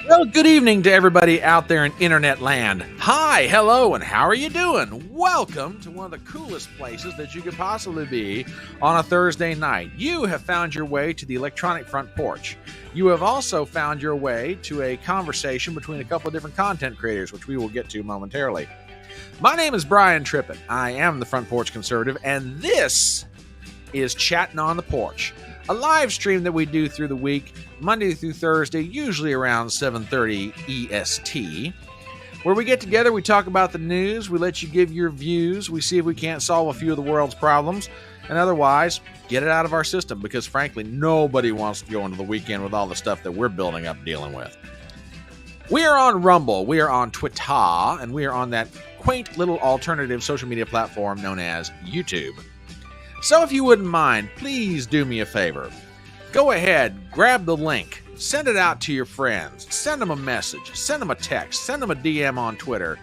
Well, good evening to everybody out there in internet land. Hi, hello, and how are you doing? Welcome to one of the coolest places that you could possibly be on a Thursday night. You have found your way to the electronic front porch. You have also found your way to a conversation between a couple of different content creators, which we will get to momentarily. My name is Brian Trippett. I am the Front Porch Conservative, and this is Chattin on the Porch, a live stream that we do through the week, Monday through Thursday, usually around 7:30 EST, where we get together, we talk about the news, we let you give your views, we see if we can't solve a few of the world's problems, and otherwise, get it out of our system, because frankly, nobody wants to go into the weekend with all the stuff that we're building up dealing with. We are on Rumble, we are on Twitter, and we are on that quaint little alternative social media platform known as YouTube. So if you wouldn't mind, please do me a favor. Go ahead, grab the link, send it out to your friends, send them a message, send them a text, send them a DM on Twitter,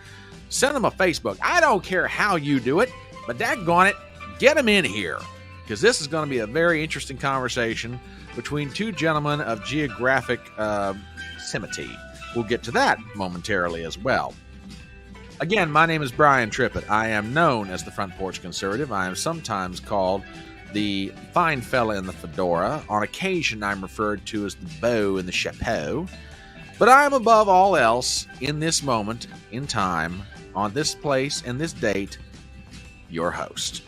send them a Facebook. I don't care how you do it, but daggone it, get them in here, because this is going to be a very interesting conversation between two gentlemen of geographic proximity. We'll get to that momentarily as well. Again, my name is Brian Trippett. I am known as the Front Porch Conservative. I am sometimes called the fine fella in the fedora. On occasion, I'm referred to as the beau in the chapeau. But I am above all else, in this moment, in time, on this place, and this date, your host.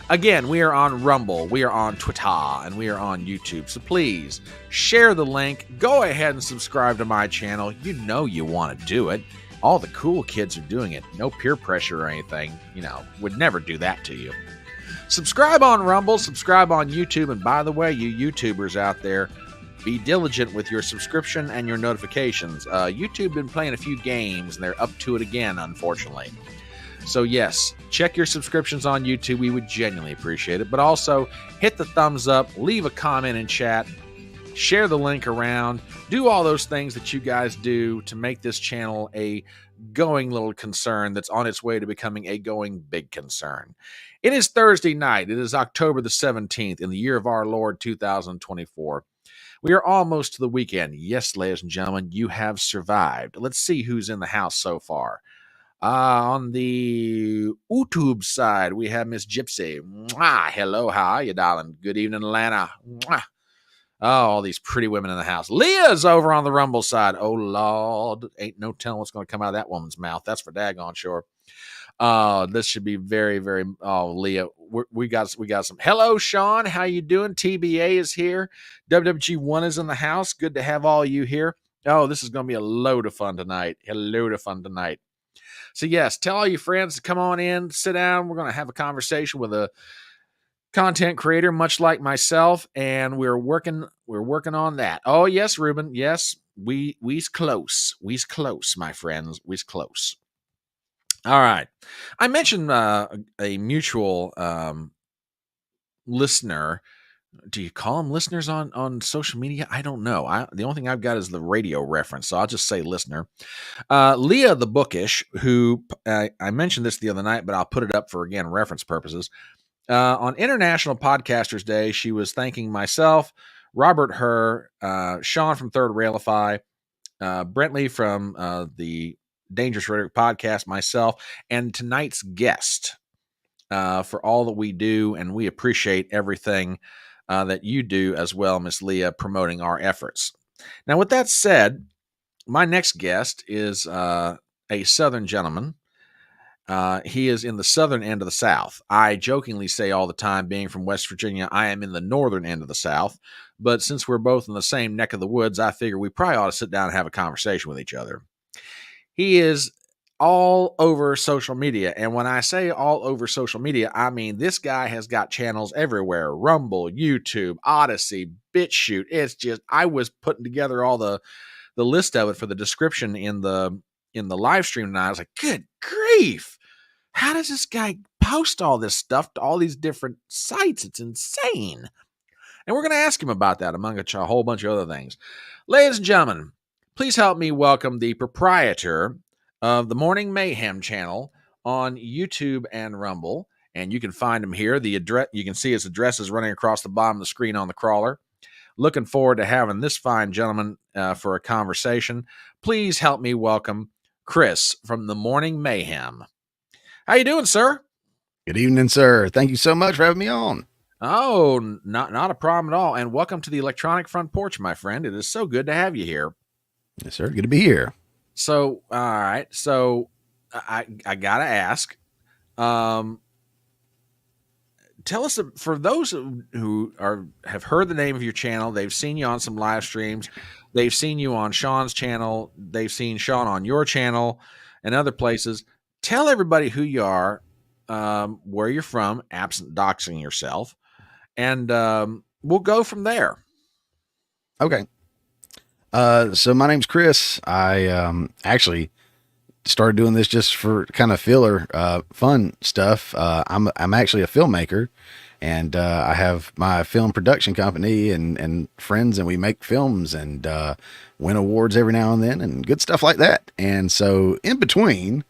Again, we are on Rumble, we are on Twitter, and we are on YouTube. So please, share the link. Go ahead and subscribe to my channel. You know you want to do it. All the cool kids are doing it. No peer pressure or anything. Would never do that to you. Subscribe on Rumble, subscribe on YouTube, and by the way, you YouTubers out there, be diligent with your subscription and your notifications. YouTube been playing a few games, and they're up to it again, unfortunately. So yes, check your subscriptions on YouTube. We would genuinely appreciate it. But also, hit the thumbs up, leave a comment in chat, share the link around, do all those things that you guys do to make this channel a going little concern that's on its way to becoming a going big concern. It is Thursday night. It is October the 17th in the year of our Lord 2024. We are almost to the weekend. Yes, ladies and gentlemen, you have survived. Let's see who's in the house so far. On the YouTube side, we have Miss Gypsy. Mwah, hello, how are you, darling? Good evening, Atlanta. Mwah. Oh, all these pretty women in the house. Leah's over on the Rumble side. Oh, Lord. Ain't no telling what's going to come out of that woman's mouth. That's for daggone sure. This should be very, very... Oh, Leah, we got some... Hello, Sean. How you doing? TBA is here. WWG1 is in the house. Good to have all you here. Oh, this is going to be a load of fun tonight. A load of fun tonight. So, yes, tell all your friends to come on in, sit down. We're going to have a conversation with a content creator, much like myself, and we're working on that. Oh yes, Ruben. Yes, we's close. We's close, my friends. We's close. All right. I mentioned a mutual listener. Do you call them listeners on social media? I don't know. The only thing I've got is the radio reference, so I'll just say listener. Leah the Bookish, who I mentioned this the other night, but I'll put it up for, again, reference purposes. On International Podcasters Day, she was thanking myself, Robert Herr, Sean from Third Railify, Brentley from the Dangerous Rhetoric Podcast, myself, and tonight's guest for all that we do, and we appreciate everything that you do as well, Miss Leah, promoting our efforts. Now, with that said, my next guest is a Southern gentleman. He is in the southern end of the South. I jokingly say all the time, being from West Virginia, I am in the northern end of the South. But since we're both in the same neck of the woods, I figure we probably ought to sit down and have a conversation with each other. He is all over social media. And when I say all over social media, I mean this guy has got channels everywhere. Rumble, YouTube, Odysee, BitChute. It's just, I was putting together all the list of it for the description in the live stream, and I was like, good grief. How does this guy post all this stuff to all these different sites? It's insane. And we're going to ask him about that, among a whole bunch of other things. Ladies and gentlemen, please help me welcome the proprietor of the Morning Mayhem channel on YouTube and Rumble. And you can find him here. The address, you can see his address is running across the bottom of the screen on the crawler. Looking forward to having this fine gentleman for a conversation. Please help me welcome Chris from the Morning Mayhem. How you doing, sir? Good evening, sir. Thank you so much for having me on. Oh, not a problem at all. And welcome to the Electronic Front Porch, my friend. It is so good to have you here. Yes, sir. Good to be here. So, all right. So, I gotta ask. Tell us, for those who have heard the name of your channel, they've seen you on some live streams, they've seen you on Sean's channel, they've seen Sean on your channel and other places. Tell everybody who you are, where you're from, absent doxing yourself, and we'll go from there. Okay. So my name's Chris. I actually started doing this just for kind of filler, fun stuff. I'm actually a filmmaker, and I have my film production company and friends, and we make films and win awards every now and then and good stuff like that. And so in between,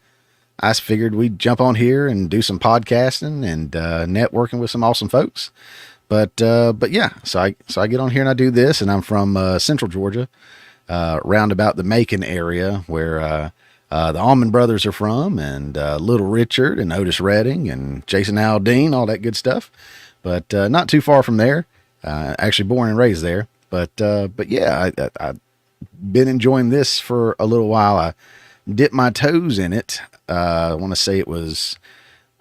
I figured we'd jump on here and do some podcasting and networking with some awesome folks. But yeah, so I get on here and I do this, and I'm from Central Georgia, round about the Macon area where the Allman Brothers are from, and Little Richard and Otis Redding and Jason Aldean, all that good stuff. But not too far from there. Actually born and raised there. But yeah, I've been enjoying this for a little while. I dipped my toes in it. I want to say it was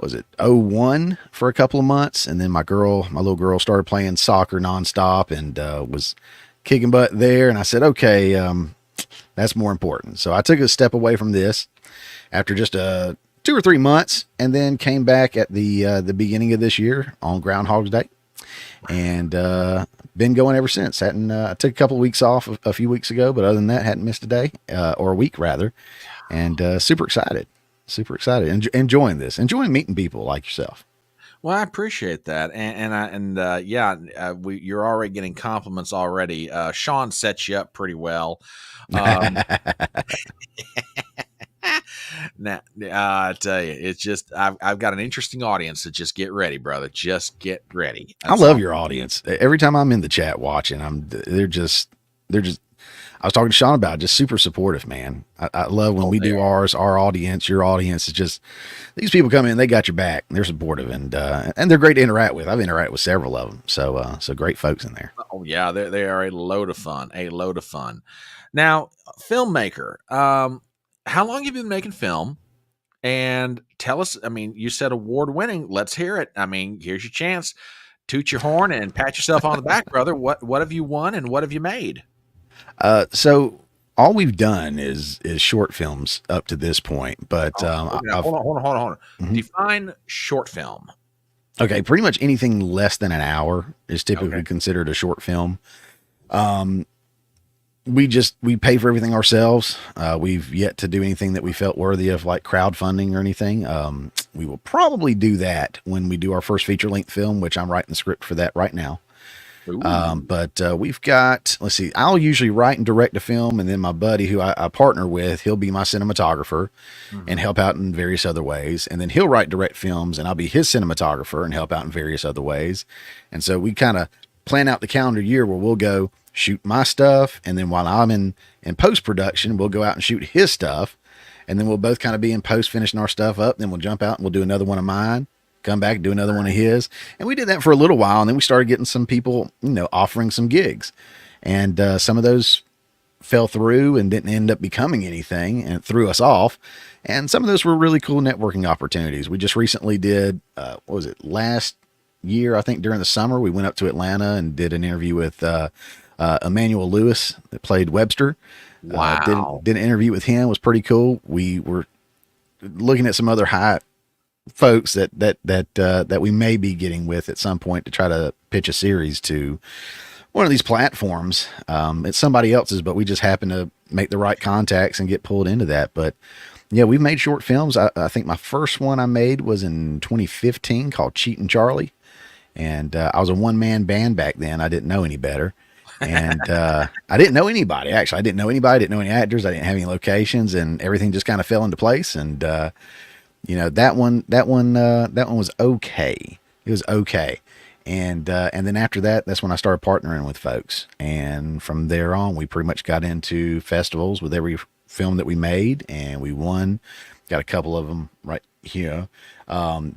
it 01 for a couple of months, and then my little girl started playing soccer nonstop and was kicking butt there. And I said, okay, that's more important. So I took a step away from this after just 2 or 3 months, and then came back at the beginning of this year on Groundhog's Day, and been going ever since. I took a couple of weeks off a few weeks ago, but other than that, hadn't missed a day, or a week rather, and super excited, enjoying this, enjoying meeting people like yourself. Well, I appreciate that, you're already getting compliments already. Sean sets you up pretty well. Now, I tell you, it's just I've got an interesting audience. So just get ready, brother. Just get ready. I love your audience. Every time I'm in the chat watching, they're just. I was talking to Sean about it, just super supportive, man. I love when we do our audience, your audience is just, these people come in, they got your back, and they're supportive, and they're great to interact with. I've interacted with several of them. So great folks in there. Oh yeah. They are a load of fun. Now, filmmaker, how long have you been making film? And tell us, I mean, you said award winning. Let's hear it. I mean, here's your chance. Toot your horn and pat yourself on the back, brother. What have you won and what have you made? So all we've done is short films up to this point, but hold on. Mm-hmm. Define short film. Okay, pretty much anything less than an hour is typically considered a short film. We pay for everything ourselves. We've yet to do anything that we felt worthy of, like crowdfunding or anything. We will probably do that when we do our first feature length film, which I'm writing the script for that right now. But we've got, let's see, I'll usually write and direct a film, and then my buddy who I partner with, he'll be my cinematographer and help out in various other ways. And then he'll write direct films, and I'll be his cinematographer and help out in various other ways. And so we kind of plan out the calendar year where we'll go shoot my stuff, and then while I'm in post-production, we'll go out and shoot his stuff, and then we'll both kind of be in post finishing our stuff up. Then we'll jump out and we'll do another one of mine, come back, do another one of his. And we did that for a little while, and then we started getting some people, offering some gigs, and some of those fell through and didn't end up becoming anything, and it threw us off. And some of those were really cool networking opportunities. We just recently did, last year, I think during the summer, we went up to Atlanta and did an interview with Emmanuel Lewis that played Webster. Wow. Did an interview with him. It was pretty cool. We were looking at some other high folks that we may be getting with at some point to try to pitch a series to one of these platforms. It's somebody else's, but we just happen to make the right contacts and get pulled into that. But yeah, we've made short films. I think my first one I made was in 2015 called Cheatin' Charlie. And I was a one-man band back then. I didn't know any better. And I didn't know anybody, actually. I didn't know anybody, didn't know any actors. I didn't have any locations, and everything just kind of fell into place. And, that one was okay. It was okay. And then after that, that's when I started partnering with folks. And from there on, we pretty much got into festivals with every film that we made, and we won. Got a couple of them right here. Yeah,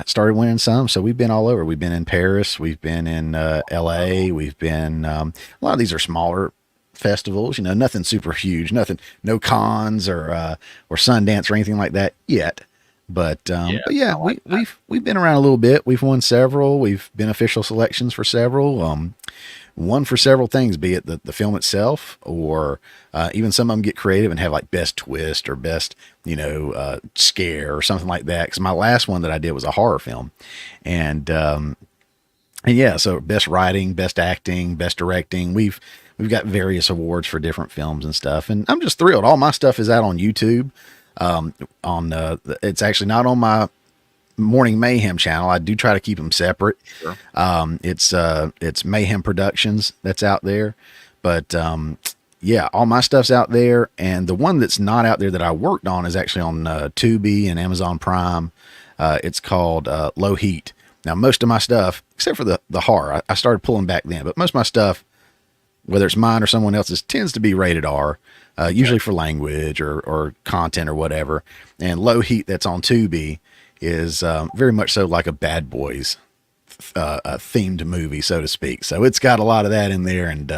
started winning some. So we've been all over. We've been in Paris. We've been in LA. We've been, a lot of these are smaller festivals, nothing super huge, no cons or Sundance or anything like that yet. But yeah, we've been around a little bit. We've won several. We've been official selections for several. Won for several things, be it the film itself, or even some of them get creative and have like best twist or best, scare or something like that. Because my last one that I did was a horror film, and yeah, so best writing, best acting, best directing. We've got various awards for different films and stuff, and I'm just thrilled. All my stuff is out on YouTube. It's actually not on my Morning Mayhem channel. I do try to keep them separate. Sure. It's Mayhem Productions that's out there, but yeah, all my stuff's out there, and the one that's not out there that I worked on is actually on Tubi and Amazon Prime. It's called Low Heat. Now, most of my stuff, except for the horror, I started pulling back then, but most of my stuff, whether it's mine or someone else's, tends to be rated R, usually for language or content or whatever. And Low Heat that's on Tubi is very much so like a Bad Boys themed movie, so to speak. So it's got a lot of that in there, and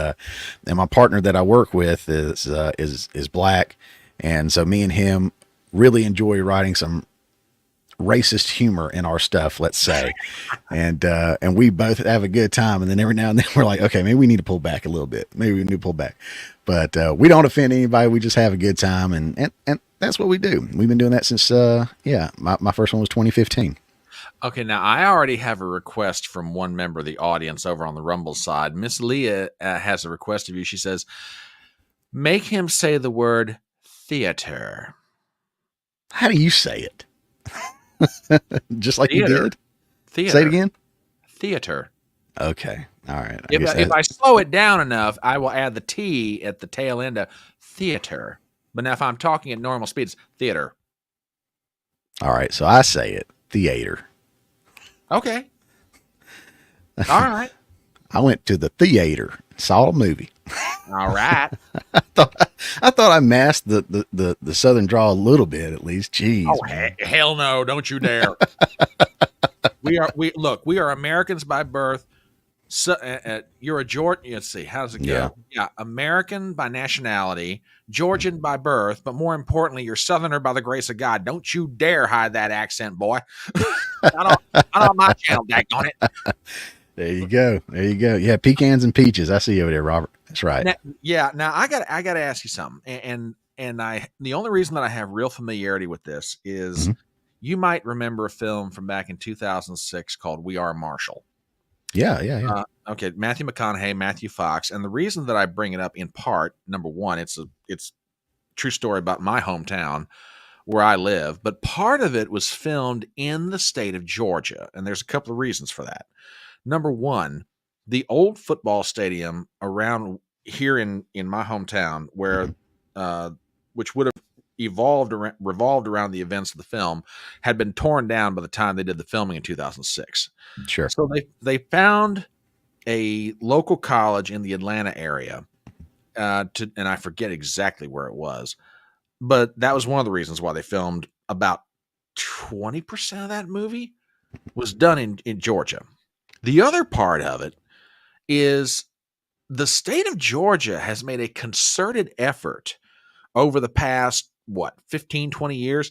my partner that I work with is black, and so me and him really enjoy writing some racist humor in our stuff, let's say, and we both have a good time. And then every now and then we're like, okay, maybe we need to pull back a little bit. Maybe we need to pull back, but we don't offend anybody. We just have a good time, and that's what we do. We've been doing that since my first one was 2015. Okay, now I already have a request from one member of the audience over on the Rumble side. Miss Leah has a request of you. She says, make him say the word theater. How do you say it? Just like theater. You did? Theater. Say it again? Theater. Okay. All right. If I slow it down enough, I will add the T at the tail end of theater. But now if I'm talking at normal speed, it's theater. All right. So I say it. Theater. Okay. All right. I went to the theater, saw a movie. All right. I thought I masked the southern drawl a little bit at least. Jeez. Oh, hell no! Don't you dare. We are Americans by birth. So, you're a Georgian. Let's see, how does it go? Yeah, American by nationality, Georgian by birth, but more importantly, you're Southerner by the grace of God. Don't you dare hide that accent, boy. Not on my channel, daggone it. There you go. Yeah, pecans and peaches. I see you over there, Robert. That's right. Now I got to ask you something, and the only reason that I have real familiarity with this is you might remember a film from back in 2006 called We Are Marshall. Yeah. Okay, Matthew McConaughey, Matthew Fox, and the reason that I bring it up in part, number one, it's true story about my hometown where I live, but part of it was filmed in the state of Georgia, and there's a couple of reasons for that. Number one, the old football stadium around here in my hometown, where which would have revolved around the events of the film, had been torn down by the time they did the filming in 2006. Sure. So they found a local college in the Atlanta area, and I forget exactly where it was, but that was one of the reasons why they filmed. About 20% of that movie was done in Georgia. The other part of it is the state of Georgia has made a concerted effort over the past, 15, 20 years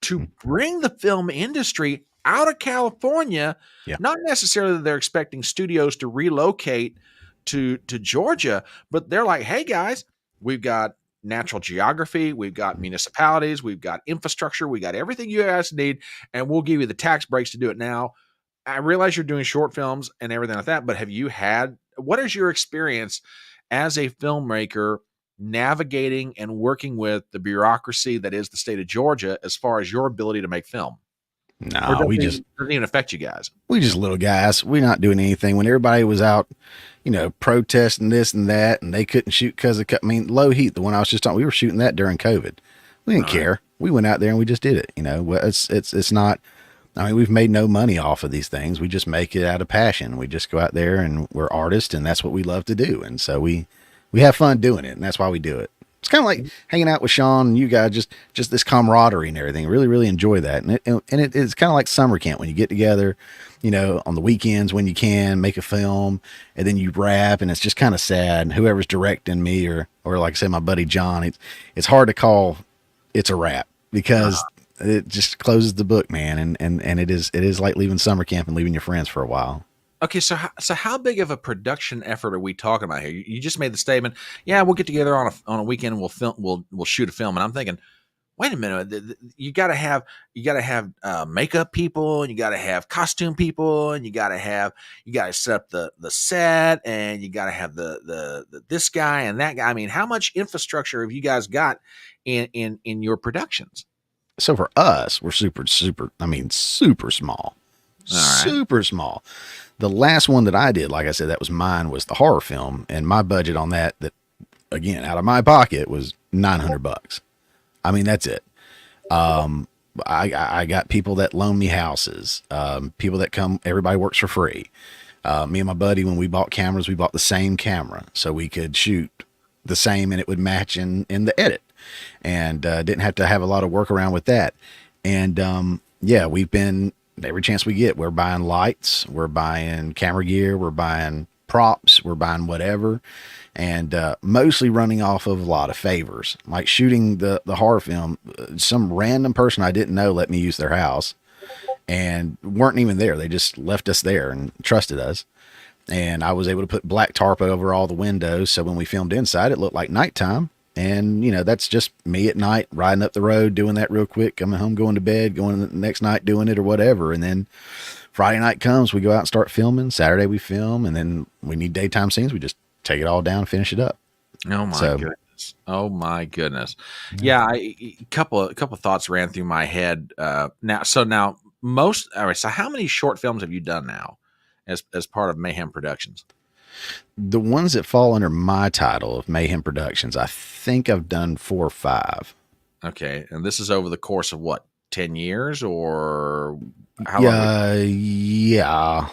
to bring the film industry out of California. Yeah. Not necessarily that they're expecting studios to relocate to Georgia, but they're like, hey guys, we've got natural geography, we've got municipalities, we've got infrastructure, we got everything you guys need, and we'll give you the tax breaks to do it. Now, I realize you're doing short films and everything like that, but what is your experience as a filmmaker navigating and working with the bureaucracy that is the state of Georgia as far as your ability to make film? No, doesn't even affect you guys. We just little guys. We're not doing anything. When everybody was out, protesting this and that, and they couldn't shoot because Low Heat, the one I was just talking, we were shooting that during COVID. We didn't care. We went out there and we just did it. It's not I mean, we've made no money off of these things. We just make it out of passion. We just go out there and we're artists, and that's what we love to do. And so we have fun doing it, and that's why we do it. It's kind of like hanging out with Sean and you guys, just this camaraderie and everything. Really, really enjoy that. And it's kind of like summer camp when you get together, you know, on the weekends when you can make a film, and then you wrap, and it's just kind of sad. And whoever's directing me or like I said, my buddy John, it's hard to call it's a wrap because it just closes the book, man. And it is like leaving summer camp and leaving your friends for a while. Okay, so how big of a production effort are we talking about here? You just made the statement, yeah, we'll get together on a weekend and we'll shoot a film, and I'm thinking, wait a minute, you got to have makeup people, and you got to have costume people, and you got to set up the set, and you got to have the this guy and that guy. I mean, how much infrastructure have you guys got in your productions? So for us, we're super small. All right. Super small. The last one that I did, like I said, that was mine, was the horror film, and my budget on that again, out of my pocket, was $900. I mean, that's it. I got people that loan me houses, people that come, everybody works for free. Me and my buddy, when we bought cameras, we bought the same camera so we could shoot the same and it would match in the edit, and didn't have to have a lot of work around with that. And yeah, we've been, every chance we get, we're buying lights, we're buying camera gear, we're buying props, we're buying whatever, and mostly running off of a lot of favors. Like shooting the horror film, some random person I didn't know let me use their house and weren't even there. They just left us there and trusted us. And I was able to put black tarp over all the windows, so when we filmed inside, it looked like nighttime. And, you know, that's just me at night riding up the road, doing that real quick, coming home, going to bed, going the next night, doing it or whatever. And then Friday night comes, we go out and start filming. Saturday we film, and then we need daytime scenes. We just take it all down and finish it up. Oh my goodness. Oh my goodness. Yeah. A couple of thoughts ran through my head. All right. So how many short films have you done now as part of Mayhem Productions? The ones that fall under my title of Mayhem Productions, I think I've done 4 or 5. Okay. And this is over the course of what, 10 years or how long? Yeah.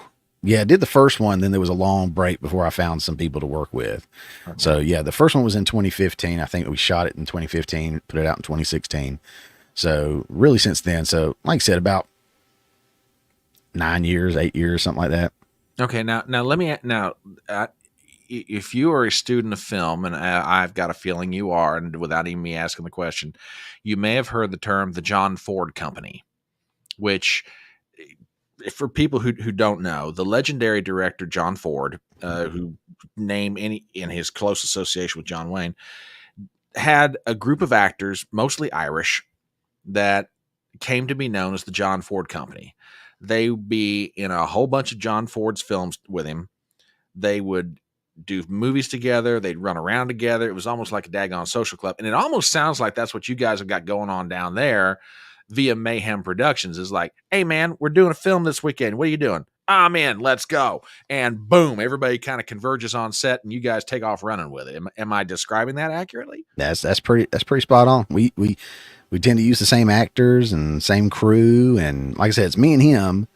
I did the first one. Then there was a long break before I found some people to work with. Okay. So yeah, the first one was in 2015. I think we shot it in 2015, put it out in 2016. So really since then, so like I said, about 9 years, 8 years, something like that. Okay, now if you are a student of film, and I've got a feeling you are, and without even me asking the question, you may have heard the term the John Ford Company, which, for people who don't know, the legendary director John Ford, who name any in his close association with John Wayne, had a group of actors, mostly Irish, that came to be known as the John Ford Company. They would be in a whole bunch of John Ford's films with him. They would do movies together. They'd run around together. It was almost like a daggone social club. And it almost sounds like that's what you guys have got going on down there via Mayhem Productions. Is like, hey man, we're doing a film this weekend. What are you doing? I'm in, let's go. And boom, everybody kind of converges on set and you guys take off running with it. Am I describing that accurately? That's pretty spot on. We tend to use the same actors and same crew. And like I said, it's me and him,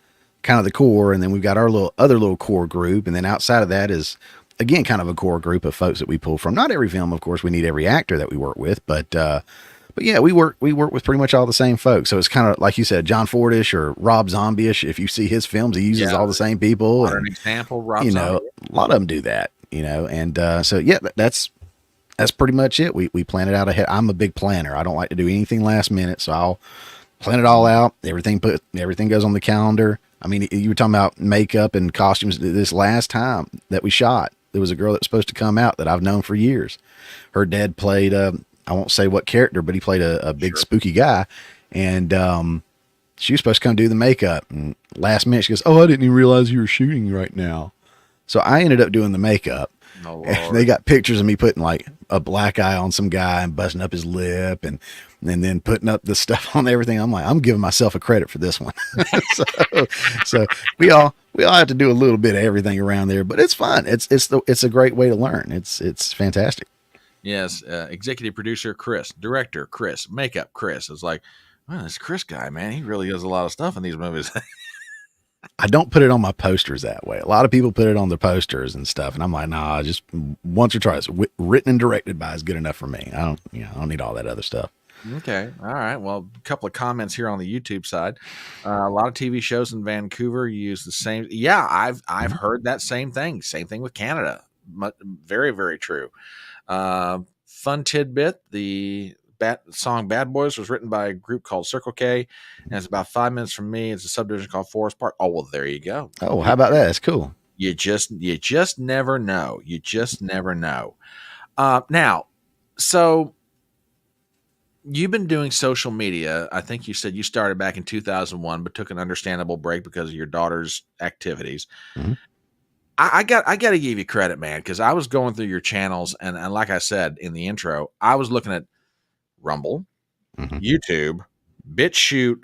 kind of the core. And then we've got our other little core group. And then outside of that is, again, kind of a core group of folks that we pull from. Not every film, of course, we need every actor that we work with, but yeah, we work with pretty much all the same folks. So it's kind of like you said, John Fordish or Rob Zombie-ish. If you see his films, he uses all the same people. An example, Rob Zombie. A lot of them do that, and so yeah, that's pretty much it. We plan it out ahead. I'm a big planner. I don't like to do anything last minute, so I'll plan it all out. Everything goes on the calendar. I mean, you were talking about makeup and costumes. This last time that we shot, there was a girl that was supposed to come out that I've known for years. Her dad played, I won't say what character, but he played a big spooky guy. And she was supposed to come do the makeup. And last minute she goes, "Oh, I didn't even realize you were shooting right now." So I ended up doing the makeup. Oh, and they got pictures of me putting like a black eye on some guy and busting up his lip and then putting up the stuff on everything. I'm like, I'm giving myself a credit for this one. so we all have to do a little bit of everything around there, but it's fun. It's a great way to learn. It's fantastic. Yes. Executive producer, Chris, director, Chris, makeup, Chris. It's like, Well, this Chris guy, man, he really does a lot of stuff in these movies. I don't put it on my posters that way. A lot of people put it on their posters and stuff, and I'm like, nah, just once or twice. Written and directed by is good enough for me. I don't need all that other stuff. Okay. All right. Well, a couple of comments here on the YouTube side. A lot of TV shows in Vancouver use the same. Yeah, I've heard that same thing. Same thing with Canada. Very, very true. Fun tidbit: the song "Bad Boys" was written by a group called Circle K, and it's about 5 minutes from me. It's a subdivision called Forest Park. Oh well, there you go. Oh, how about that? That's cool. You just never know. You just never know. Now, so. You've been doing social media. I think you said you started back in 2001, but took an understandable break because of your daughter's activities. Mhm. I got to give you credit, man, because I was going through your channels, and like I said in the intro, I was looking at Rumble, YouTube, BitChute,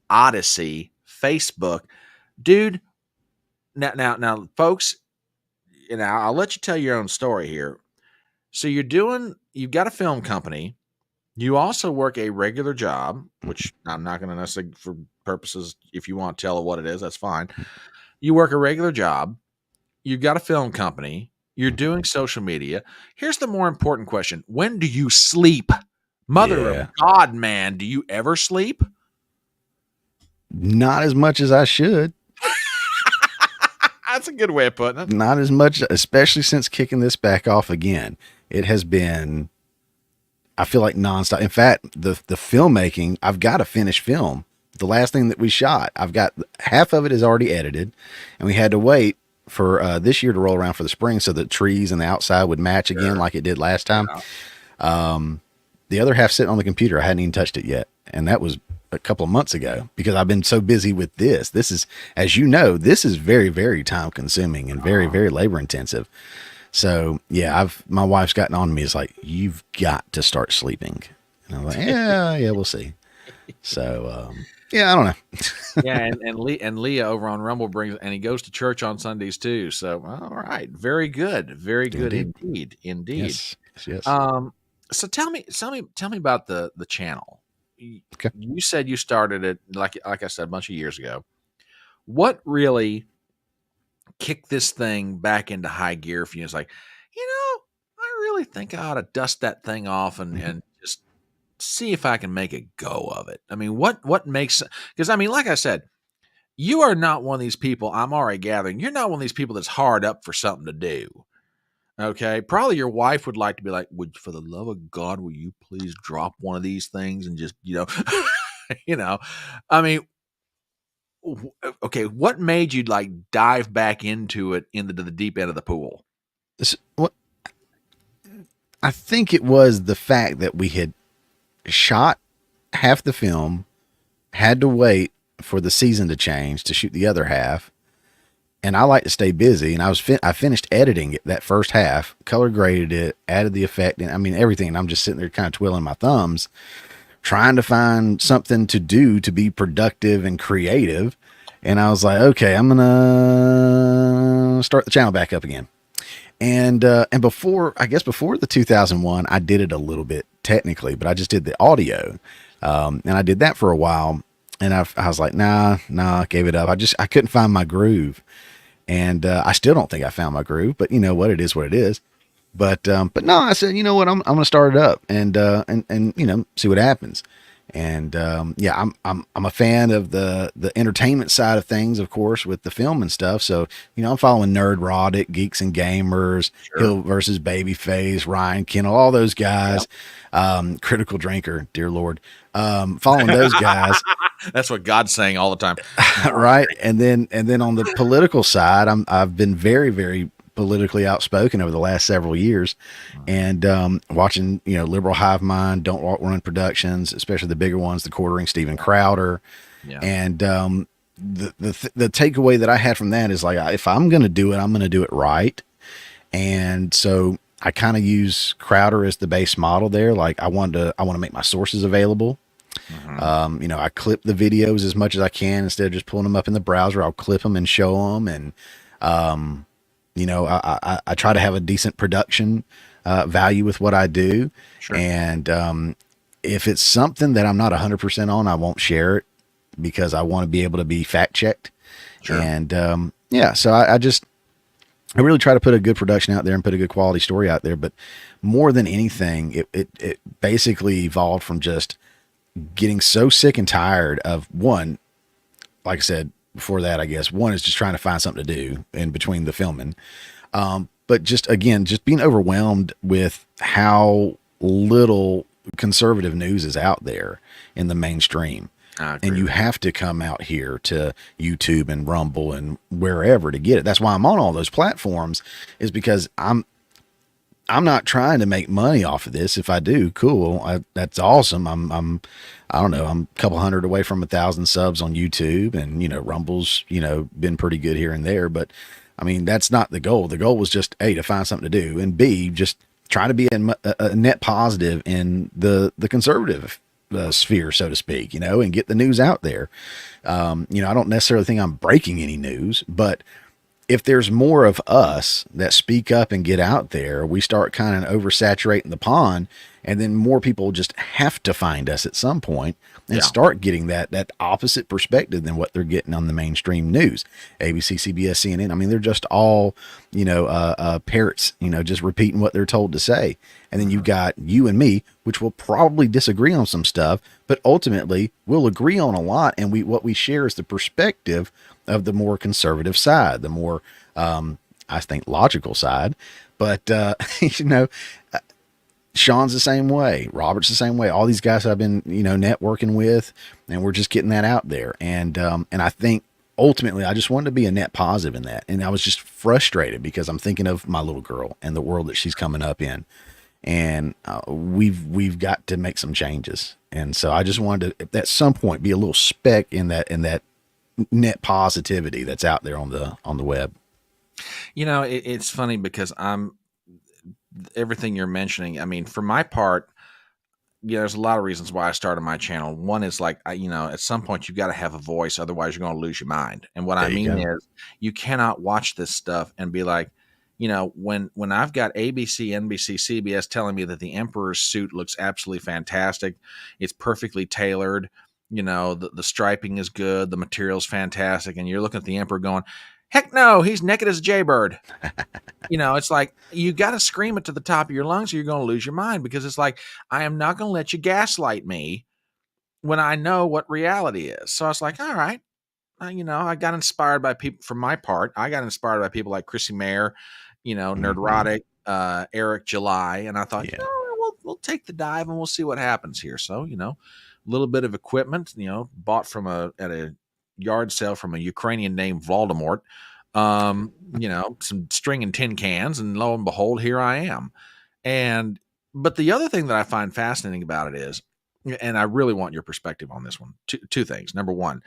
Odysee, Facebook, dude. Now, folks, I'll let you tell your own story here. So you've got a film company. You also work a regular job, which I'm not going to necessarily, for purposes, if you want to tell what it is, that's fine. You work a regular job. You've got a film company. You're doing social media. Here's the more important question. When do you sleep? Mother of God, man, do you ever sleep? Not as much as I should. That's a good way of putting it. Not as much, especially since kicking this back off again. It has been, I feel like, nonstop. In fact, the filmmaking, I've got a finished film. The last thing that we shot, I've got half of it is already edited, and we had to wait for this year to roll around for the spring so that trees and the outside would match again like it did last time. The other half sitting on the computer. I hadn't even touched it yet, and that was a couple of months ago because I've been so busy with this. This is, as you know, this is very, very time consuming and very, very labor intensive. So yeah, my wife's gotten on me. It's like, you've got to start sleeping. And I'm like, yeah, we'll see. So, yeah, I don't know. Yeah. And Leah over on Rumble and he goes to church on Sundays too. So, all right. Very good. Very good. Indeed. Yes. So tell me about the channel. Okay. You said you started it, like I said, a bunch of years ago. What really kicked this thing back into high gear for you? It's like, I really think I ought to dust that thing off and just see if I can make a go of it. I mean, what makes, because I mean, like I said, you are not one of these people, I'm already gathering, you're not one of these people that's hard up for something to do. Okay. Probably your wife would like to be like, for the love of God, will you please drop one of these things and just, I mean, okay. What made you like dive back into it into the deep end of the pool? I think it was the fact that we had shot half the film, had to wait for the season to change to shoot the other half. And I like to stay busy, and I finished editing it, that first half, color graded it, added the effect, and I mean everything. And I'm just sitting there kind of twiddling my thumbs, trying to find something to do to be productive and creative. And I was like, okay, I'm gonna start the channel back up again. And before the 2001, I did it a little bit technically, but I just did the audio, and I did that for a while. And I was like, nah, gave it up. I couldn't find my groove. And I still don't think I found my groove, but you know what? It is what it is. But no, I said, you know what? I'm going to start it up and see what happens. And yeah, I'm a fan of the entertainment side of things, of course, with the film and stuff. So I'm following Nerd Rodic, Geeks and Gamers, Hill versus Babyface, Ryan Kennel, all those guys. Yep. Critical Drinker, dear Lord, following those guys. That's what God's saying all the time. Right. And then on the political side, I've been very, very politically outspoken over the last several years, and watching Liberal Hive Mind, Don't Walk Run Productions, especially the bigger ones, the Quartering Steven Crowder. Yeah. And the takeaway that I had from that is like, if I'm going to do it, I'm going to do it right. And so I kind of use Crowder as the base model there. Like I want to make my sources available. Mm-hmm. I clip the videos as much as I can instead of just pulling them up in the browser. I'll clip them and show them. And, I try to have a decent production value with what I do. Sure. And if it's something that I'm not 100% on, I won't share it because I want to be able to be fact checked. Sure. And yeah, so I really try to put a good production out there and put a good quality story out there. But more than anything, it basically evolved from just getting so sick and tired of one, like I said before that, I guess one is just trying to find something to do in between the filming. But just again, just being overwhelmed with how little conservative news is out there in the mainstream. And you have to come out here to YouTube and Rumble and wherever to get it. That's why I'm on all those platforms, is because I'm not trying to make money off of this. If I do, cool. That's awesome. I don't know, I'm a couple hundred away from 1,000 subs on YouTube, and, you know, Rumble's, you know, been pretty good here and there, but I mean, that's not the goal. The goal was just A, to find something to do, and B, just trying to be a net positive in the conservative sphere, so to speak, you know, and get the news out there. You know, I don't necessarily think I'm breaking any news, but if there's more of us that speak up and get out there, we start kind of oversaturating the pond, and then more people just have to find us at some point and start getting that opposite perspective than what they're getting on the mainstream news. ABC, CBS, CNN. I mean, they're just all, you know, parrots, you know, just repeating what they're told to say. And then you've got you and me, which will probably disagree on some stuff, but ultimately we'll agree on a lot. And what we share is the perspective of the more conservative side, the more, I think, logical side. But, you know, Sean's the same way. Robert's the same way. All these guys I've been, you know, networking with, and we're just getting that out there. And I think ultimately I just wanted to be a net positive in that. And I was just frustrated because I'm thinking of my little girl and the world that she's coming up in. And we've got to make some changes. And so I just wanted to, at some point, be a little speck in that net positivity that's out there on the web. You know, it's funny because everything you're mentioning, I mean, for my part, yeah, there's a lot of reasons why I started my channel. One is like, you know, at some point you got to have a voice, otherwise you're going to lose your mind. And what I mean is, you cannot watch this stuff and be like, you know, when I've got ABC, NBC, CBS telling me that the Emperor's suit looks absolutely fantastic, it's perfectly tailored, you know, the striping is good, the material's fantastic, and you're looking at the Emperor going, heck no, he's naked as a jaybird. You know, it's like, you got to scream it to the top of your lungs or you're going to lose your mind, because it's like, I am not going to let you gaslight me when I know what reality is. So I was like, all right, you know, I got inspired by people. For my part, I got inspired by people like Chrissy Mayer, you know, Nerdrotic, Eric July, and I thought, you know, we'll take the dive and we'll see what happens here. So, you know, a little bit of equipment, you know, bought at a yard sale from a Ukrainian named Voldemort. You know, some string and tin cans, and lo and behold, here I am. But the other thing that I find fascinating about it is, and I really want your perspective on this one, two things. Number one,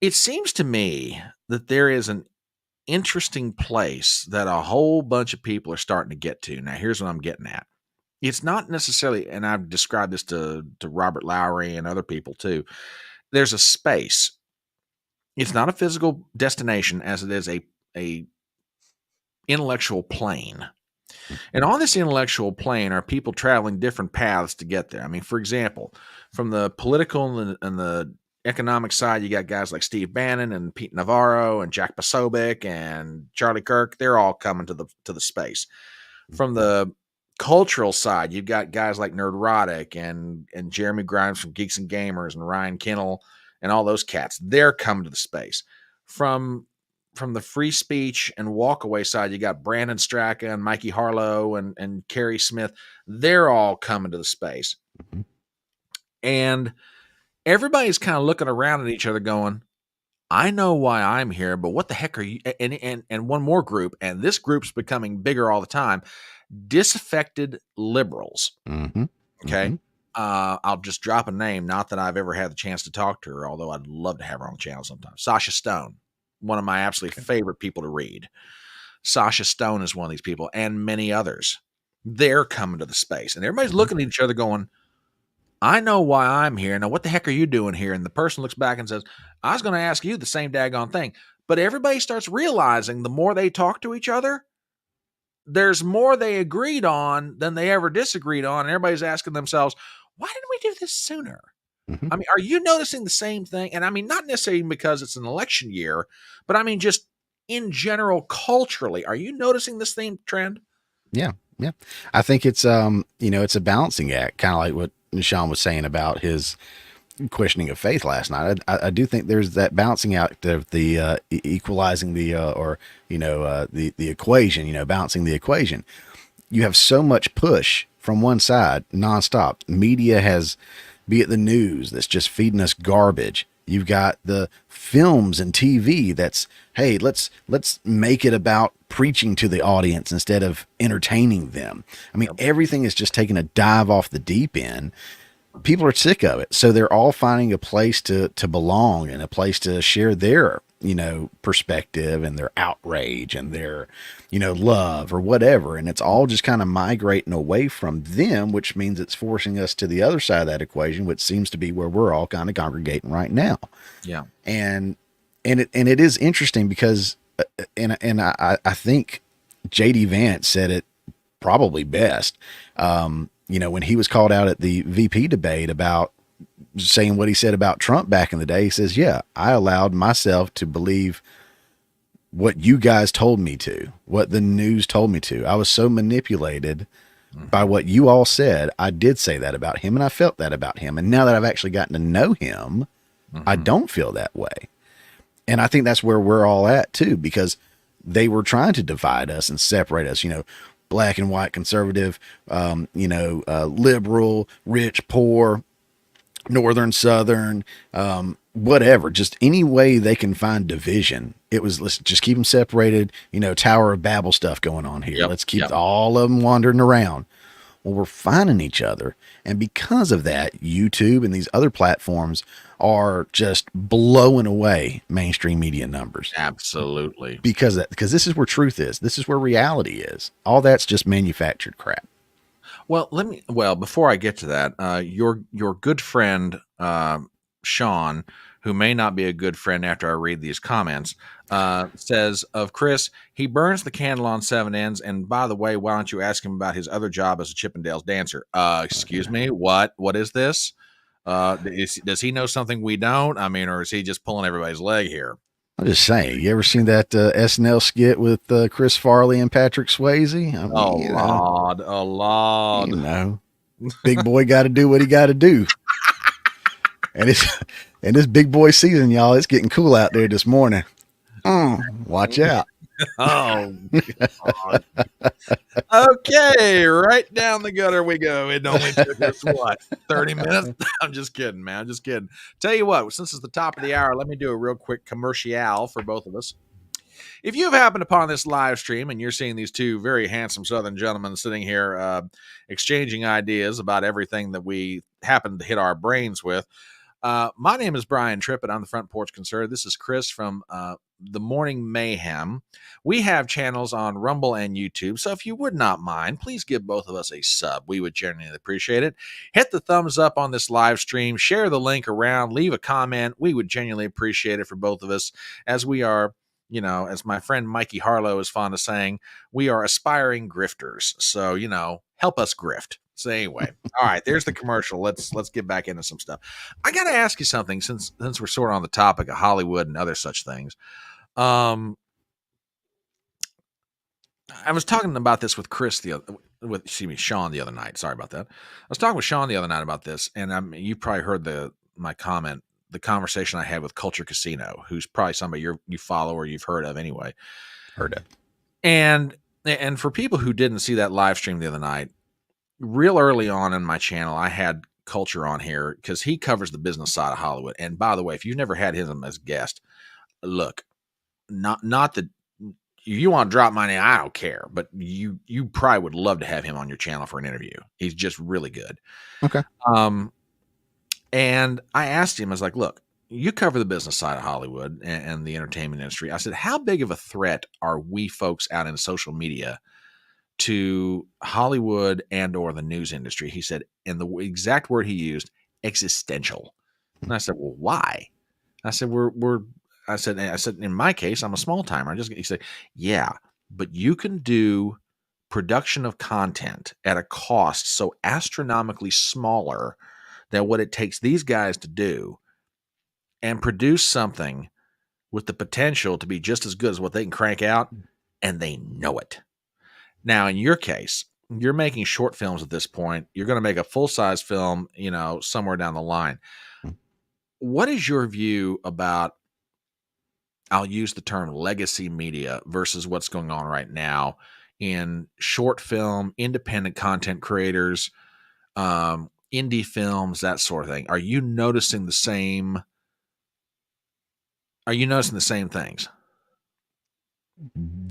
it seems to me that there is an interesting place that a whole bunch of people are starting to get to. Now, here's what I'm getting at. It's not necessarily, and I've described this to Robert Lowry and other people too. There's a space. It's not a physical destination as it is a intellectual plane. And on this intellectual plane are people traveling different paths to get there. I mean, for example, from the political and the economic side, you got guys like Steve Bannon and Pete Navarro and Jack Posobiec and Charlie Kirk. They're all coming to the space. From the cultural side, you've got guys like Nerdrotic and Jeremy Grimes from Geeks and Gamers and Ryan Kinnell and all those cats. They're coming to the space. From the free speech and walkaway side, you got Brandon Straka and Mikey Harlow and Kerry Smith. They're all coming to the space. And everybody's kind of looking around at each other going, I know why I'm here, but what the heck are you? And one more group, and this group's becoming bigger all the time, disaffected liberals. Okay. I'll just drop a name. Not that I've ever had the chance to talk to her, although I'd love to have her on the channel sometime. Sasha Stone, one of my absolute favorite people to read. Sasha Stone is one of these people, and many others. They're coming to the space, and everybody's looking at each other going, I know why I'm here. Now, what the heck are you doing here? And the person looks back and says, I was going to ask you the same daggone thing. But everybody starts realizing the more they talk to each other, there's more they agreed on than they ever disagreed on. And everybody's asking themselves, why didn't we do this sooner? Mhm. I mean, are you noticing the same thing? And I mean, not necessarily because it's an election year, but I mean, just in general, culturally, are you noticing this same trend? Yeah, yeah. I think it's it's a balancing act, kind of like what Sean was saying about his questioning of faith last night. I do think there's that balancing act of the equalizing the or the equation, balancing the equation. You have so much push from one side nonstop. Media has, be it the news that's just feeding us garbage. You've got the films and TV that's, hey, let's make it about preaching to the audience instead of entertaining them. I mean, everything is just taking a dive off the deep end. People are sick of it, so they're all finding a place to belong and a place to share their perspective and their outrage and their love or whatever, and it's all just kind of migrating away from them, which means it's forcing us to the other side of that equation, which seems to be where we're all kind of congregating right now. Yeah. And it is interesting because I think JD Vance said it probably best. When he was called out at the VP debate about saying what he said about Trump back in the day, he says, yeah, I allowed myself to believe what you guys told me to, what the news told me to. I was so manipulated by what you all said. I did say that about him, and I felt that about him. And now that I've actually gotten to know him, I don't feel that way. And I think that's where we're all at too, because they were trying to divide us and separate us, black and white, conservative, liberal, rich, poor, northern, southern, whatever, just any way they can find division. It was, let's just keep them separated, Tower of Babel stuff going on here. Let's keep all of them wandering around. Well, we're finding each other. And because of that, YouTube and these other platforms are just blowing away mainstream media numbers. Absolutely. Because this is where truth is. This is where reality is. All that's just manufactured crap. Well, before I get to that, your good friend, Sean, who may not be a good friend after I read these comments, says of Chris, he burns the candle on seven ends. And by the way, why don't you ask him about his other job as a Chippendales dancer? Excuse me, what is this? Does he know something we don't? I mean, or is he just pulling everybody's leg here? I'm just saying, you ever seen that SNL skit with Chris Farley and Patrick Swayze? I mean, a lot. Big boy got to do what he got to do. And this big boy season, y'all, it's getting cool out there this morning. Watch out. Oh, God. Okay, right down the gutter we go. It only took us, 30 minutes? I'm just kidding, man. I'm just kidding. Tell you what, since it's the top of the hour, let me do a real quick commercial for both of us. If you've happened upon this live stream and you're seeing these two very handsome Southern gentlemen sitting here exchanging ideas about everything that we happen to hit our brains with, my name is Brian Trippett. I'm the Front Porch Conservative. This is Chris from the Morning Mayhem. We have channels on Rumble and YouTube, so if you would not mind, please give both of us a sub. We would genuinely appreciate it. Hit the thumbs up on this live stream, share the link around, leave a comment. We would genuinely appreciate it for both of us, as we are, as my friend Mikey Harlow is fond of saying, we are aspiring grifters. So, help us grift. So anyway, all right, there's the commercial. Let's get back into some stuff. I got to ask you something, since we're sort of on the topic of Hollywood and other such things. I was talking about this with Sean the other night. Sorry about that. I was talking with Sean the other night about this, and you probably heard the conversation I had with Culture Casino, who's probably somebody you follow or you've heard of anyway. Heard of. And for people who didn't see that live stream the other night, real early on in my channel, I had Culture on here because he covers the business side of Hollywood. And by the way, if you've never had him as a guest, look, not that you want to drop my name, I don't care, but you probably would love to have him on your channel for an interview. He's just really good. Okay. And I asked him, I was like, look, you cover the business side of Hollywood and the entertainment industry. I said, how big of a threat are we folks out in social media to Hollywood and or the news industry? He said, and the exact word he used, existential. And I said, well, why? I said, I said, in my case, I'm a small timer. He said, yeah, but you can do production of content at a cost so astronomically smaller than what it takes these guys to do, and produce something with the potential to be just as good as what they can crank out, and they know it. Now, in your case, you're making short films at this point. You're going to make a full-size film, somewhere down the line. What is your view about, I'll use the term legacy media versus what's going on right now in short film, independent content creators, indie films, that sort of thing? Are you noticing the same things?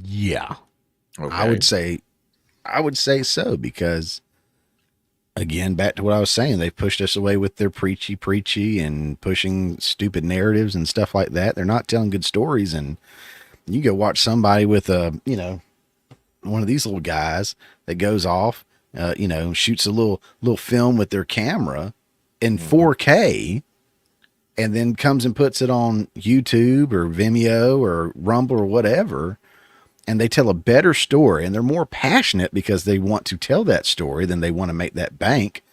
Yeah. Okay. I would say so, because again, back to what I was saying, they've pushed us away with their preachy and pushing stupid narratives and stuff like that. They're not telling good stories. And you go watch somebody with one of these little guys that goes off, shoots a little film with their camera in 4K, and then comes and puts it on YouTube or Vimeo or Rumble or whatever. And they tell a better story, and they're more passionate because they want to tell that story than they want to make that bank.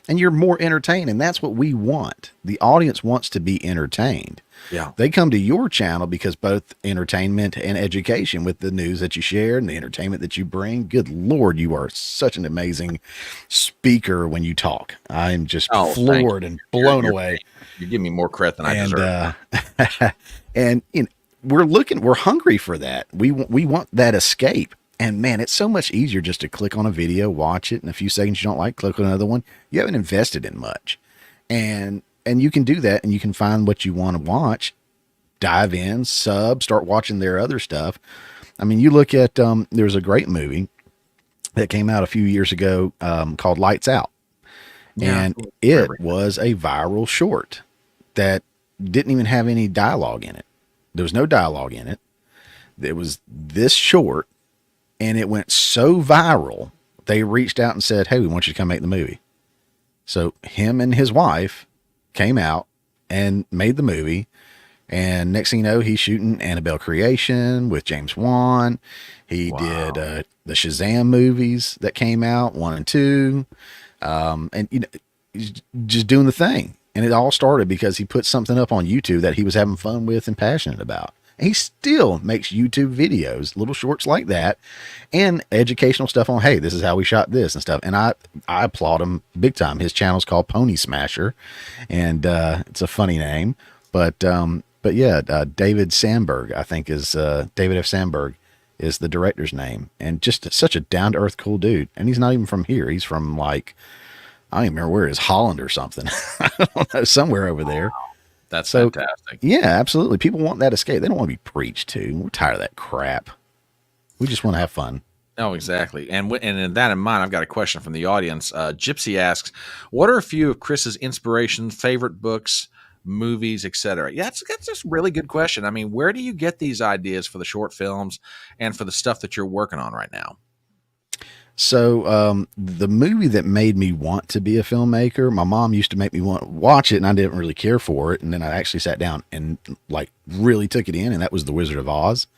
And you're more entertained. And that's what we want. The audience wants to be entertained. Yeah. They come to your channel because both entertainment and education, with the news that you share and the entertainment that you bring. Good Lord, you are such an amazing speaker when you talk. I'm just floored and blown away. You give me more credit than I deserve. And we're hungry for that. We want that escape. And man, it's so much easier just to click on a video, watch it, in a few seconds you don't like, click on another one. You haven't invested in much. And you can do that, and you can find what you want to watch, dive in, start watching their other stuff. I mean, you look at, there's a great movie that came out a few years ago, called Lights Out. Yeah, and it was a viral short that didn't even have any dialogue in it. There was no dialogue in it. It was this short, and it went so viral, they reached out and said, "Hey, we want you to come make the movie." So him and his wife came out and made the movie. And next thing you know, he's shooting Annabelle Creation with James Wan. He did the Shazam movies that came out, 1 and 2. And he's just doing the thing. And it all started because he put something up on YouTube that he was having fun with and passionate about. And he still makes YouTube videos, little shorts like that, and educational stuff on, hey, this is how we shot this and stuff. And I applaud him big time. His channel's called Pony Smasher, and it's a funny name. But yeah, David Sandberg, I think is David F. Sandberg is the director's name, and just such a down to earth, cool dude. And he's not even from here. He's from I don't even remember where it is, Holland or something. I don't know, somewhere over there. That's fantastic. Yeah, absolutely. People want that escape. They don't want to be preached to. We're tired of that crap. We just want to have fun. Oh, exactly. And in that in mind, I've got a question from the audience. Gypsy asks, what are a few of Chris's inspirations, favorite books, movies, etc.? Yeah, that's just a really good question. I mean, where do you get these ideas for the short films and for the stuff that you're working on right now? So the movie that made me want to be a filmmaker, my mom used to make me want to watch it, and I didn't really care for it. And then I actually sat down and really took it in, and that was The Wizard of Oz.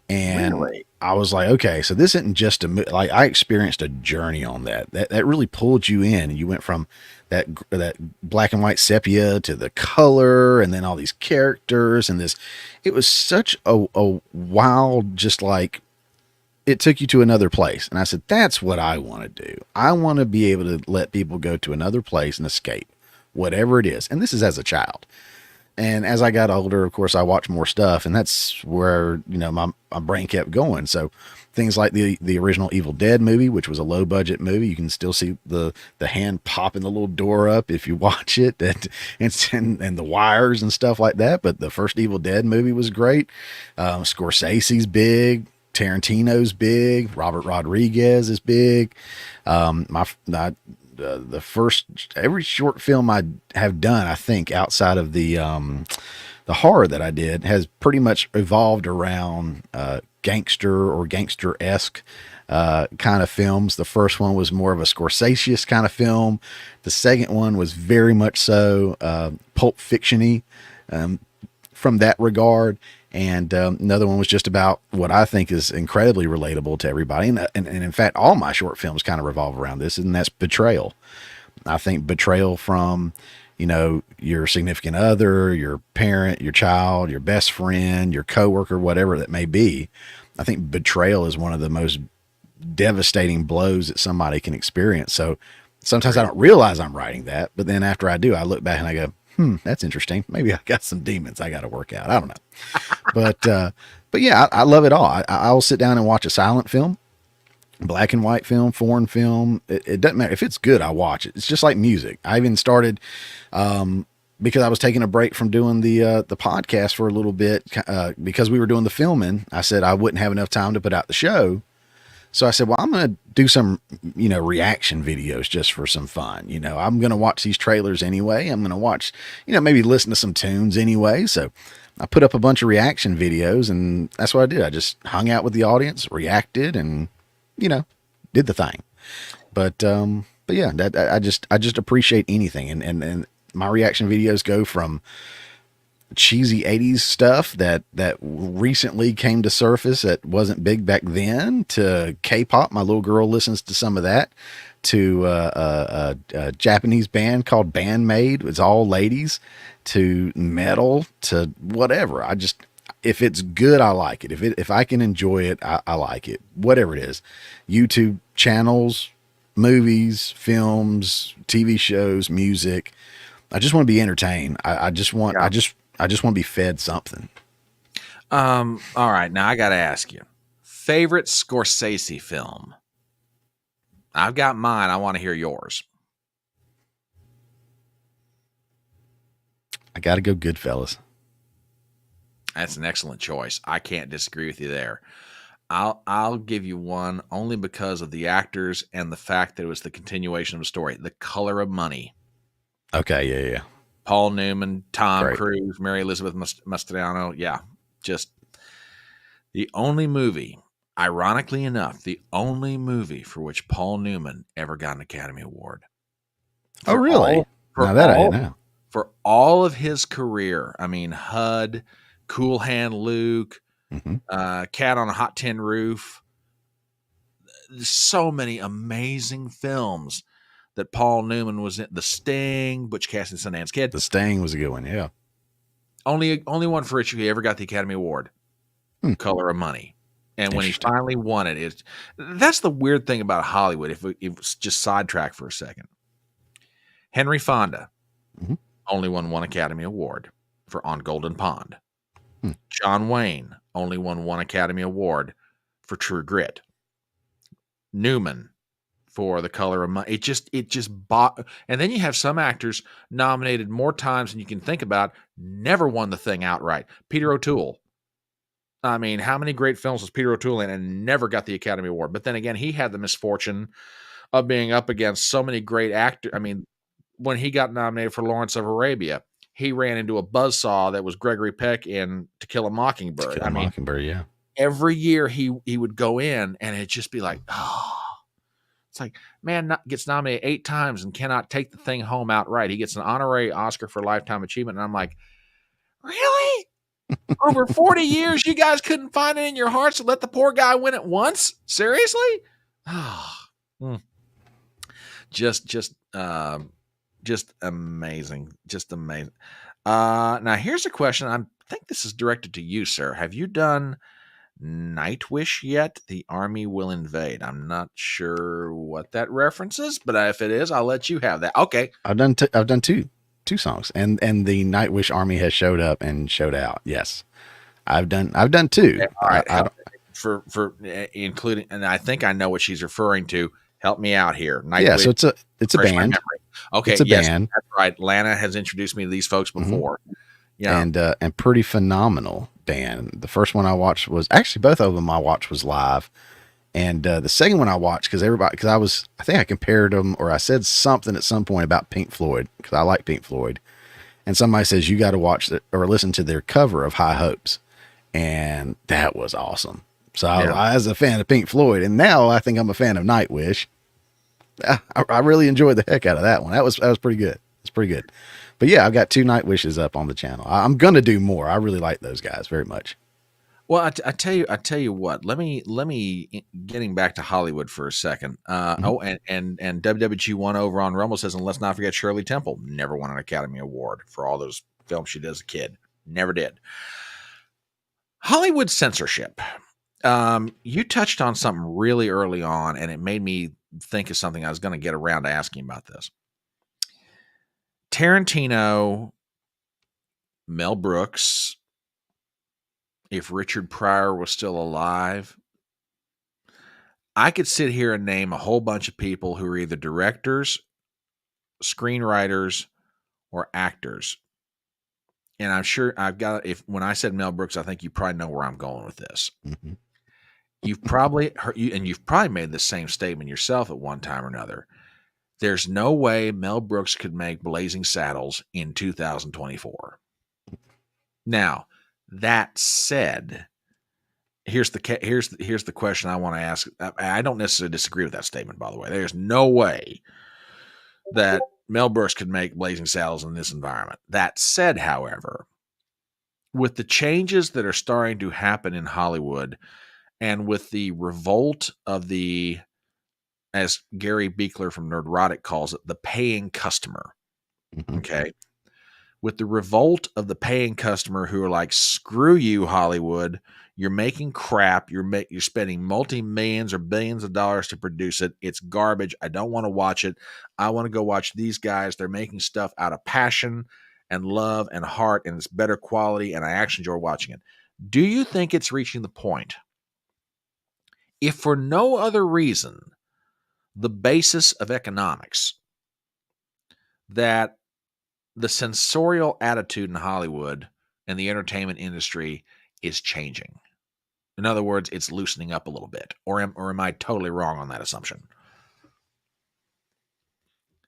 And really? I was like, okay, so this isn't just a movie. I experienced a journey on that really pulled you in, and you went from that black and white sepia to the color, and then all these characters and this. It was such a wild, just it took you to another place. And I said, that's what I want to do. I want to be able to let people go to another place and escape, whatever it is. And this is as a child. And as I got older, of course, I watched more stuff, and that's where, my brain kept going. So things like the original Evil Dead movie, which was a low budget movie. You can still see the hand popping the little door up if you watch it, and the wires and stuff like that. But the first Evil Dead movie was great. Scorsese's big. Tarantino's big. Robert Rodriguez is big. The first, every short film I have done, I think, outside of the horror that I did, has pretty much evolved around gangster or gangster-esque kind of films. The first one was more of a Scorsese kind of film. The second one was very much so Pulp Fiction-y from that regard. And another one was just about what I think is incredibly relatable to everybody. And in fact, all my short films kind of revolve around this, and that's betrayal. I think betrayal from, your significant other, your parent, your child, your best friend, your coworker, whatever that may be. I think betrayal is one of the most devastating blows that somebody can experience. So sometimes I don't realize I'm writing that, but then after I do, I look back and I go, that's interesting. Maybe I got some demons I got to work out. I don't know. But yeah, I love it all. I'll sit down and watch a silent film, black and white film, foreign film. It doesn't matter if it's good. I watch it. It's just like music. I even started, because I was taking a break from doing the podcast for a little bit, because we were doing the filming. I said I wouldn't have enough time to put out the show. So I said, well, I'm going to do some, reaction videos just for some fun. I'm going to watch these trailers anyway. I'm going to watch, maybe listen to some tunes anyway. So I put up a bunch of reaction videos, and that's what I did. I just hung out with the audience, reacted, and, did the thing. But yeah, I just appreciate anything. And my reaction videos go from cheesy 80s stuff that recently came to surface that wasn't big back then, to K-pop. My little girl listens to some of that, to a Japanese band called Bandmade. It's all ladies, to metal, to whatever. If it's good, I like it. If I can enjoy it, I like it. Whatever it is. YouTube channels, movies, films, TV shows, music. I just want to be entertained. I just want to be fed something. All right. Now I got to ask you, favorite Scorsese film? I've got mine. I want to hear yours. I got to go Goodfellas. That's an excellent choice. I can't disagree with you there. I'll give you one only because of the actors and the fact that it was the continuation of the story. The Color of Money. Okay. Yeah. Paul Newman, Tom Great. Cruise, Mary Elizabeth Mastriano. Yeah, just the only movie, ironically enough, the only movie for which Paul Newman ever got an Academy Award. Oh, really? Now that I didn't know. For all of his career, I mean, HUD, Cool Hand Luke, Cat on a Hot Tin Roof. There's so many amazing films that Paul Newman was in. The Sting, Butch Cassidy and Sundance Kid. The Sting was a good one, yeah. Only one for which he ever got the Academy Award. Color of Money. And when he finally won it, that's the weird thing about Hollywood, if we just sidetrack for a second. Henry Fonda only won one Academy Award for On Golden Pond. John Wayne only won one Academy Award for True Grit. Newman for The Color of Money. It just and then you have some actors nominated more times than you can think about, never won the thing outright. Peter O'Toole. I mean, how many great films was Peter O'Toole in and never got the Academy Award? But then again, he had the misfortune of being up against so many great actors. I mean, when he got nominated for Lawrence of Arabia, he ran into a buzzsaw that was Gregory Peck in To Kill a Mockingbird. Mockingbird, yeah. Every year he would go in and it'd just be like, it's like, man gets nominated 8 times and cannot take the thing home outright. He gets an honorary Oscar for Lifetime Achievement. And I'm like, really? Over 40 years, you guys couldn't find it in your hearts to let the poor guy win it once? Seriously? Just amazing. Just amazing. Now here's a question. I think this is directed to you, sir. Have you done Nightwish yet? The Army Will Invade. I'm not sure what that references, but if it is, I'll let you have that. Okay. I've done two songs, and the Nightwish Army has showed up and showed out. Yes, I've done 2. Okay, all right. For including, and I think I know what she's referring to. Help me out here. Nightwish, yeah, so it's a band. Okay, it's a band. That's right. Lana has introduced me to these folks before. Yeah, and pretty phenomenal band. The first one I watched was actually, both of them I watched was live, and the second one I watched because I think I compared them, or I said something at some point about Pink Floyd because I like Pink Floyd, and somebody says you got to watch or listen to their cover of High Hopes, and that was awesome. So I was a fan of Pink Floyd, and now I think I'm a fan of Nightwish. I really enjoyed the heck out of that one. That was pretty good. It's pretty good. But yeah, I've got 2 Nightwishes up on the channel. I'm going to do more. I really like those guys very much. Well, I tell you what. Let me getting back to Hollywood for a second. Mhm. Oh, and WWG1 over on Rumble says, and let's not forget Shirley Temple never won an Academy Award for all those films she did as a kid. Never did. Hollywood censorship. You touched on something really early on, and it made me think of something I was going to get around to asking about this. Tarantino, Mel Brooks, if Richard Pryor was still alive, I could sit here and name a whole bunch of people who are either directors, screenwriters, or actors. And I'm sure I've got, if when I said Mel Brooks, I think you probably know where I'm going with this. Mhm. You've probably heard, and you've probably made the same statement yourself at one time or another. There's no way Mel Brooks could make Blazing Saddles in 2024. Now, that said, here's the question I want to ask. I don't necessarily disagree with that statement, by the way. There's no way that Mel Brooks could make Blazing Saddles in this environment. That said, however, with the changes that are starting to happen in Hollywood and with the revolt of the, as Gary Beekler from Nerdrotic calls it, the paying customer. Mhm. Okay. With the revolt of the paying customer who are like, screw you, Hollywood. You're making crap. You're spending multi-millions or billions of dollars to produce it. It's garbage. I don't want to watch it. I want to go watch these guys. They're making stuff out of passion and love and heart, and it's better quality, and I actually enjoy watching it. Do you think it's reaching the point, if for no other reason, the basis of economics, that the sensorial attitude in Hollywood and the entertainment industry is changing? In other words, it's loosening up a little bit. Or am I totally wrong on that assumption?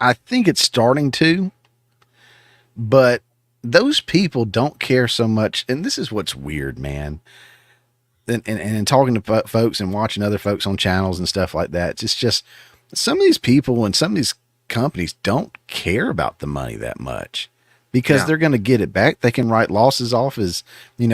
I think it's starting to, but those people don't care so much. And this is what's weird, man. And talking to folks and watching other folks on channels and stuff like that, it's just some of these people and some of these companies don't care about the money that much because Yeah. they're going to get it back. They can write losses off as,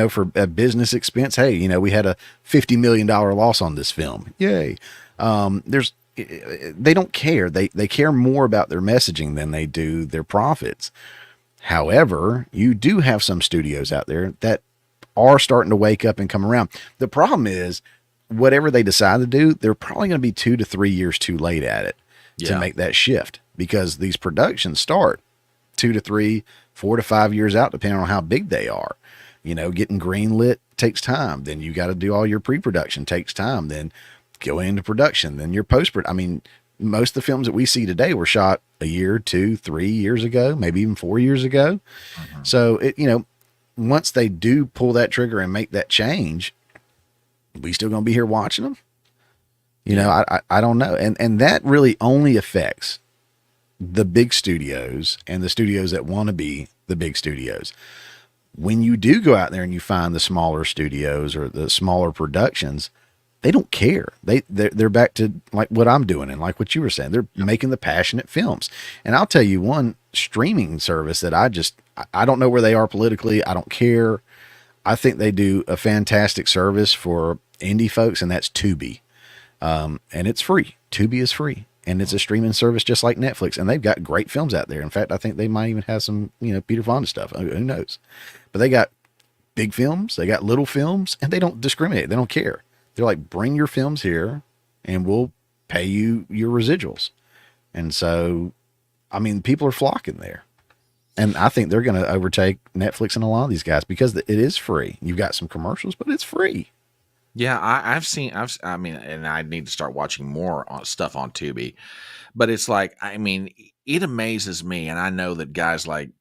for a business expense. Hey, we had a $50 million loss on this film. Yay. They don't care. They care more about their messaging than they do their profits. However, you do have some studios out there that are starting to wake up and come around. The problem is, whatever they decide to do, they're probably going to be 2 to 3 years too late at it to Yeah. make that shift, because these productions start 2 to 3, 4 to 5 years out, depending on how big they are. Getting greenlit takes time. Then you got to do all your pre-production, takes time. Then go into production. Then your post-production. I mean, most of the films that we see today were shot a year, 2, 3 years ago, maybe even 4 years ago. Mhm. So once they do pull that trigger and make that change, we still going to be here watching them. I don't know. And that really only affects the big studios and the studios that want to be the big studios. When you do go out there and you find the smaller studios or the smaller productions, they don't care. They're back to like what I'm doing and like what you were saying. They're making the passionate films. And I'll tell you one streaming service that I don't know where they are politically. I don't care. I think they do a fantastic service for indie folks, and that's Tubi. And it's free. Tubi is free. And it's a streaming service just like Netflix. And they've got great films out there. In fact, I think they might even have some, Peter Fonda stuff. Who knows? But they got big films, they got little films, and they don't discriminate. They don't care. They're like, bring your films here and we'll pay you your residuals. And so, I mean, people are flocking there. And I think they're going to overtake Netflix and a lot of these guys because it is free. You've got some commercials, but it's free. Yeah, I mean, and I need to start watching more stuff on Tubi, but it's like, I mean, it amazes me. And I know that guys like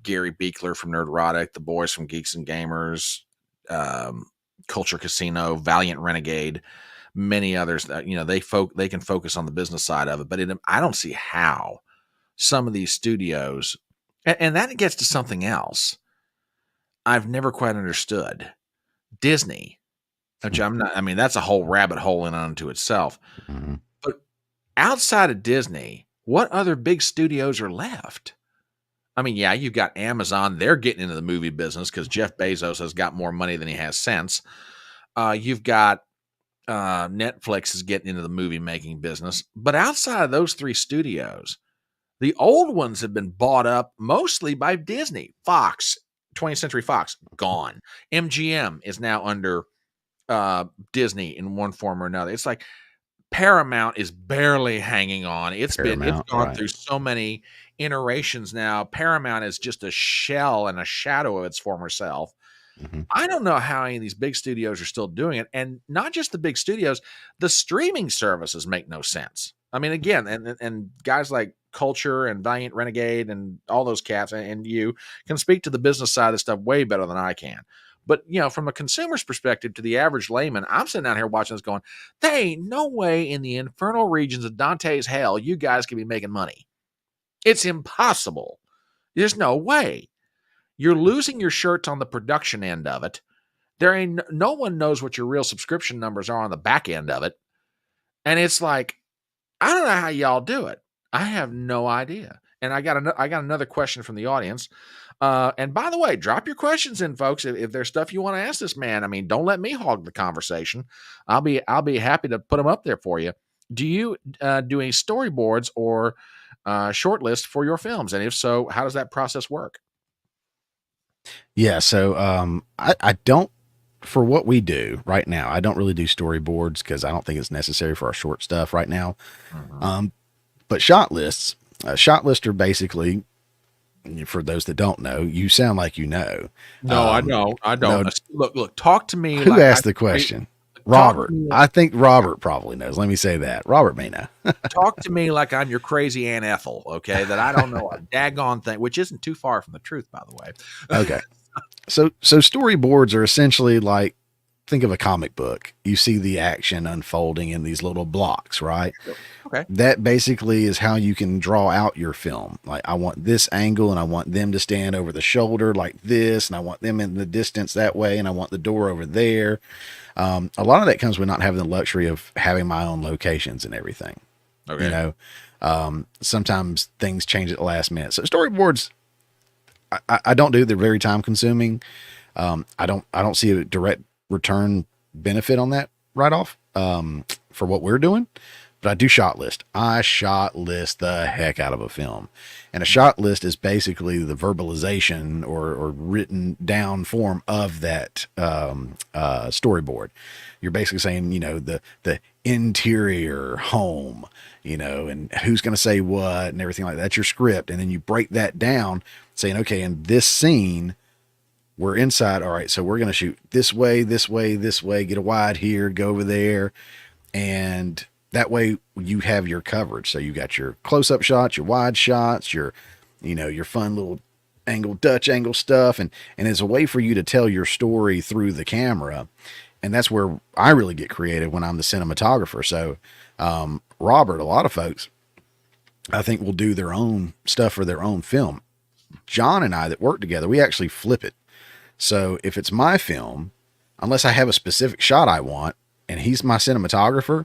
Gary Beekler from Nerdrotic, the boys from Geeks and Gamers, um, Culture Casino, Valiant Renegade, many others that, they can focus on the business side of it, but I don't see how some of these studios, and that gets to something else I've never quite understood. Disney, which I'm not, I mean, that's a whole rabbit hole in unto itself. Mm-hmm. But outside of Disney, what other big studios are left? I mean, yeah, you've got Amazon. They're getting into the movie business because Jeff Bezos has got more money than he has sense. You've got Netflix is getting into the movie making business. But outside of those three studios, the old ones have been bought up mostly by Disney. Fox, 20th Century Fox, gone. MGM is now under Disney in one form or another. It's like Paramount is barely hanging on. It's Paramount, gone right? through so many iterations now. Paramount is just a shell and a shadow of its former self. Hmm. I don't know how any of these big studios are still doing it, and not just the big studios, the streaming services make no sense. I mean, again, and guys like Culture and Valiant Renegade and all those cats and you can speak to the business side of this stuff way better than I can. But from a consumer's perspective, to the average layman, I'm sitting down here watching this, going, "There ain't no way in the infernal regions of Dante's hell you guys can be making money. It's impossible. There's no way. You're losing your shirts on the production end of it. There ain't no one knows what your real subscription numbers are on the back end of it. And it's like, I don't know how y'all do it. I have no idea." And I got another question from the audience. And by the way, drop your questions in, folks. If there's stuff you want to ask this man, I mean, don't let me hog the conversation. I'll be happy to put them up there for you. Do you do any storyboards or short list for your films? And if so, how does that process work? Yeah. So I don't, for what we do right now, I don't really do storyboards because I don't think it's necessary for our short stuff right now. Mm-hmm. But shot lists are basically, for those that don't know, you sound like you know. No, I don't. I don't. No, Look. Talk to me. who like asked the question? Robert. I think Robert probably knows. Let me say that. Robert may know. Talk to me like I'm your crazy Aunt Ethel, okay? That I don't know a daggone thing, which isn't too far from the truth, by the way. Okay. So storyboards are essentially like, think of a comic book. You see the action unfolding in these little blocks, right? Okay. That basically is how you can draw out your film. Like, I want this angle and I want them to stand over the shoulder like this, and I want them in the distance that way, and I want the door over there. A lot of that comes with not having the luxury of having my own locations and everything. Okay. Sometimes things change at the last minute. So storyboards, I don't do. They're very time consuming. I don't see a direct return benefit on that right off for what we're doing, but I do shot list. I shot list the heck out of a film, and a shot list is basically the verbalization or written down form of that storyboard. You're basically saying, the interior home, and who's going to say what and everything like that. That's your script, and then you break that down, saying, okay, in this scene, we're inside. All right, so we're going to shoot this way, this way, this way, get a wide here, go over there. And that way you have your coverage. So you got your close-up shots, your wide shots, your fun little Dutch angle stuff. And it's a way for you to tell your story through the camera. And that's where I really get creative, when I'm the cinematographer. So, Robert, a lot of folks, I think, will do their own stuff for their own film. John and I that work together, we actually flip it. So if it's my film, unless I have a specific shot I want, and he's my cinematographer,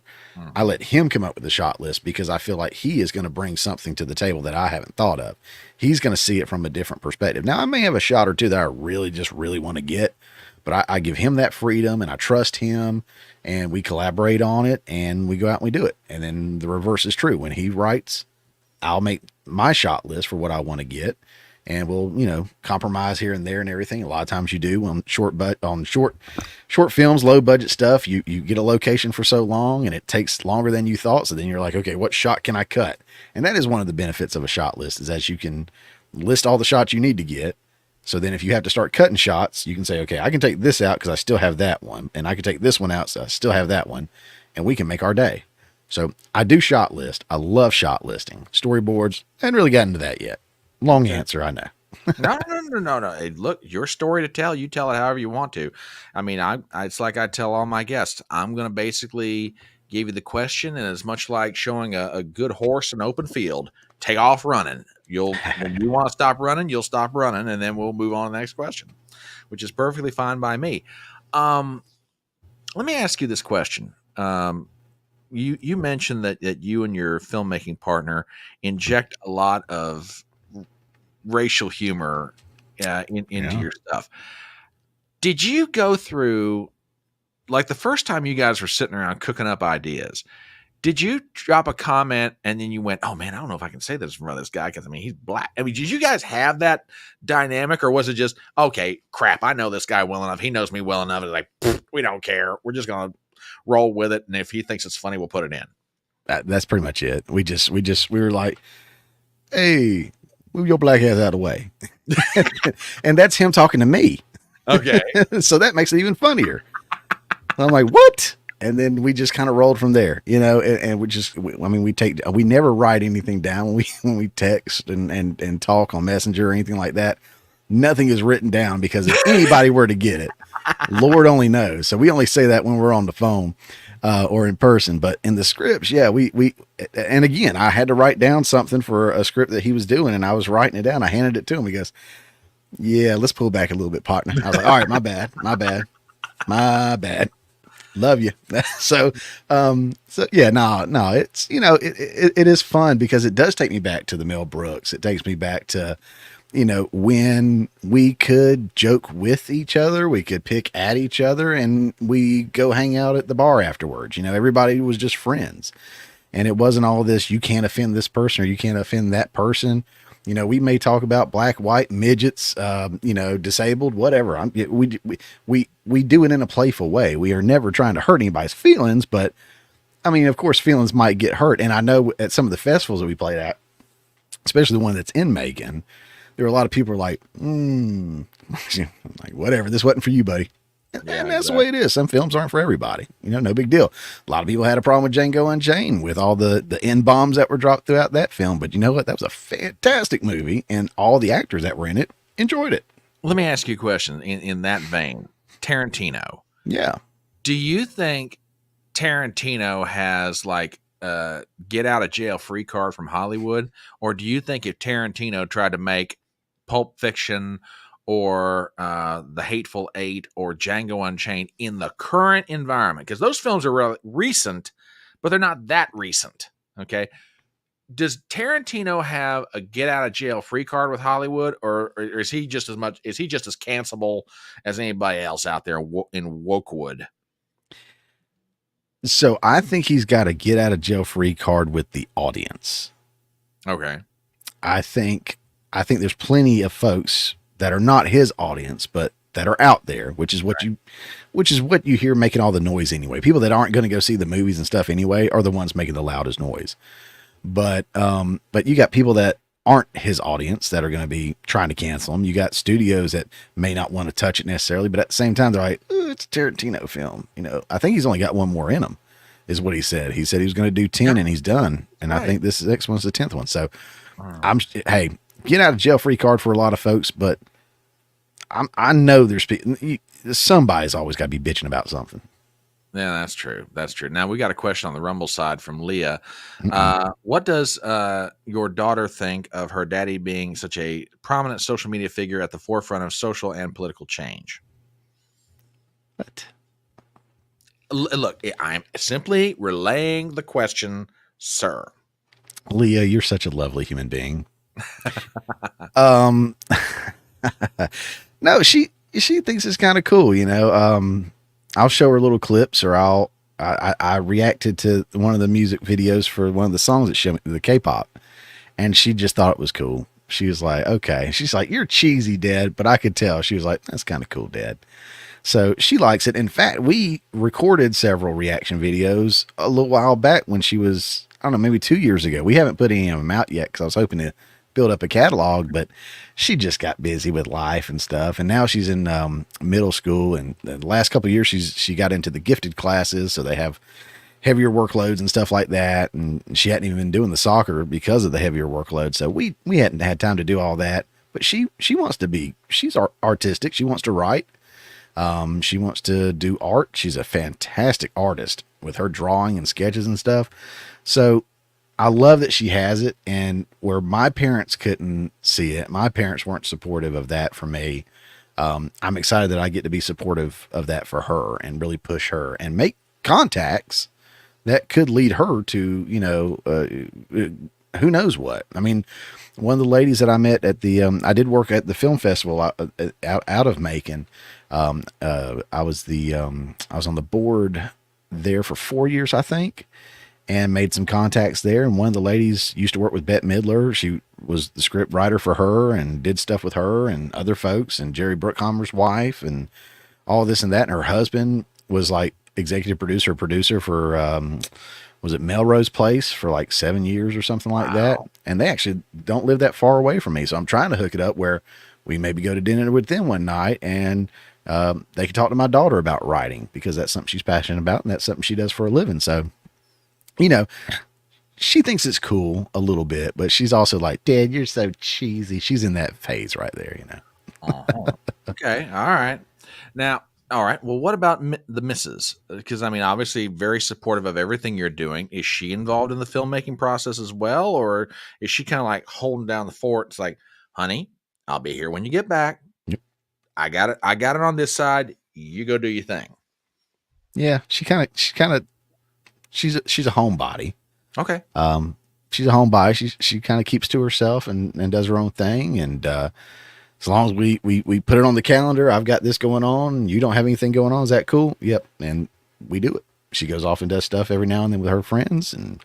I let him come up with the shot list, because I feel like he is going to bring something to the table that I haven't thought of. He's going to see it from a different perspective. Now, I may have a shot or two that I really want to get, but I give him that freedom, and I trust him, and we collaborate on it, and we go out and we do it. And then the reverse is true. When he writes, I'll make my shot list for what I want to get. And we'll, compromise here and there and everything. A lot of times you do on short films, low budget stuff. You get a location for so long, and it takes longer than you thought. So then you're like, okay, what shot can I cut? And that is one of the benefits of a shot list, is that you can list all the shots you need to get. So then if you have to start cutting shots, you can say, okay, I can take this out because I still have that one. And I can take this one out, so I still have that one. And we can make our day. So I do shot list. I love shot listing. Storyboards, I hadn't really gotten into that yet. Long answer, I know. No. Hey, look, your story to tell. You tell it however you want to. I mean, it's like I tell all my guests. I'm going to basically give you the question, and it's much like showing a good horse an open field. Take off running. When you want to stop running, you'll stop running, and then we'll move on to the next question, which is perfectly fine by me. Let me ask you this question. You mentioned that you and your filmmaking partner inject a lot of racial humor into Yeah. your stuff. Did you go through, like, the first time you guys were sitting around cooking up ideas? Did you drop a comment and then you went, "Oh man, I don't know if I can say this in front of this guy because I mean he's black." I mean, did you guys have that dynamic, or was it just, okay, crap, I know this guy well enough, he knows me well enough, it's like, we don't care, we're just gonna roll with it, and if he thinks it's funny, we'll put it in. That's pretty much it. We were like, hey, move your black ass out of the way. And that's him talking to me. Okay. So that makes it even funnier. I'm like, what? And then we just kind of rolled from there, you know, and we never write anything down when we text and talk on Messenger or anything like that. Nothing is written down because if anybody were to get it, Lord only knows. So we only say that when we're on the phone or in person. But in the scripts, yeah, and again, I had to write down something for a script that he was doing, and I was writing it down. I handed it to him. He goes, yeah, let's pull back a little bit, partner. I was like, all right, my bad. Love you. So yeah, no, it's, you know, it is fun because it does take me back to the Mel Brooks. It takes me back to, you know, when we could joke with each other, we could pick at each other, and we go hang out at the bar afterwards. You know, everybody was just friends, and it wasn't all this, you can't offend this person or you can't offend that person. You know, we may talk about black, white, midgets, you know, disabled, whatever. We do it in a playful way. We are never trying to hurt anybody's feelings, but I mean, of course, feelings might get hurt. And I know at some of the festivals that we played at, especially the one that's in Macon, there were a lot of people who were like, like, whatever, this wasn't for you, buddy. Yeah, and that's the way it is. Some films aren't for everybody. You know, no big deal. A lot of people had a problem with Django Unchained with all the N-bombs that were dropped throughout that film. But you know what? That was a fantastic movie, and all the actors that were in it enjoyed it. Let me ask you a question in that vein. Tarantino. Yeah. Do you think Tarantino has, like, get out of jail free card from Hollywood? Or do you think if Tarantino tried to make Pulp Fiction or The Hateful Eight or Django Unchained in the current environment, because those films are recent, but they're not that recent, okay? Does Tarantino have a get out of jail free card with Hollywood, or is he just as cancelable as anybody else out there in Wokewood? So I think he's got a get out of jail free card with the audience. Okay. I think there's plenty of folks that are not his audience, but that are out there, which is what you hear making all the noise anyway. People that aren't going to go see the movies and stuff anyway are the ones making the loudest noise. But you got people that aren't his audience that are going to be trying to cancel him. You got studios that may not want to touch it necessarily, but at the same time, they're like, "Ooh, it's a Tarantino film." You know, I think he's only got one more in him, is what he said. He said he was going to do 10 and he's done. And right. I think this next one's the 10th one. So hey, get out of jail free card for a lot of folks, but I know somebody's always got to be bitching about something. Yeah, that's true. That's true. Now we got a question on the Rumble side from Leah. What does your daughter think of her daddy being such a prominent social media figure at the forefront of social and political change? What? Look, I'm simply relaying the question, sir. Leah, you're such a lovely human being. No, she thinks it's kind of cool, you know. I'll show her little clips, or I reacted to one of the music videos for one of the songs that showed me, the K-pop, and she just thought it was cool. She was like, okay. She's like, you're cheesy, Dad, but I could tell. She was like, that's kind of cool, Dad. So she likes it. In fact, we recorded several reaction videos a little while back when she was, I don't know, maybe 2 years ago. We haven't put any of them out yet because I was hoping to build up a catalog, but she just got busy with life and stuff. And now she's in middle school, and the last couple of years she got into the gifted classes, so they have heavier workloads and stuff like that. And she hadn't even been doing the soccer because of the heavier workload. So we hadn't had time to do all that. But she wants to be, she's artistic. She wants to write. She wants to do art. She's a fantastic artist with her drawing and sketches and stuff. So I love that she has it, and where my parents couldn't see it, my parents weren't supportive of that for me. I'm excited that I get to be supportive of that for her and really push her and make contacts that could lead her to, you know, who knows what. I mean, one of the ladies that I met at the, I did work at the film festival out of Macon. I was I was on the board there for 4 years, I think, and made some contacts there. And one of the ladies used to work with Bette Midler. She was the script writer for her and did stuff with her and other folks, and Jerry Bruckheimer's wife and all this and that. And her husband was like executive producer for, was it Melrose Place for like 7 years or something like that. And they actually don't live that far away from me. So I'm trying to hook it up where we maybe go to dinner with them one night, and they can talk to my daughter about writing, because that's something she's passionate about, and that's something she does for a living. So, you know, she thinks it's cool a little bit, but she's also like, Dad, you're so cheesy. She's in that phase right there, you know? Okay. All right. Now, all right. Well, what about the missus? Because, I mean, obviously very supportive of everything you're doing. Is she involved in the filmmaking process as well? Or is she kind of like holding down the fort? It's like, honey, I'll be here when you get back. Yep. I got it on this side. You go do your thing. Yeah. She's a homebody. Okay. She's a homebody. She kind of keeps to herself and does her own thing. And, as long as we put it on the calendar, I've got this going on, you don't have anything going on. Is that cool? Yep. And we do it. She goes off and does stuff every now and then with her friends, and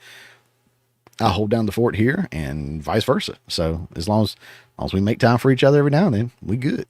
I hold down the fort here, and vice versa. So as long as we make time for each other every now and then, we good.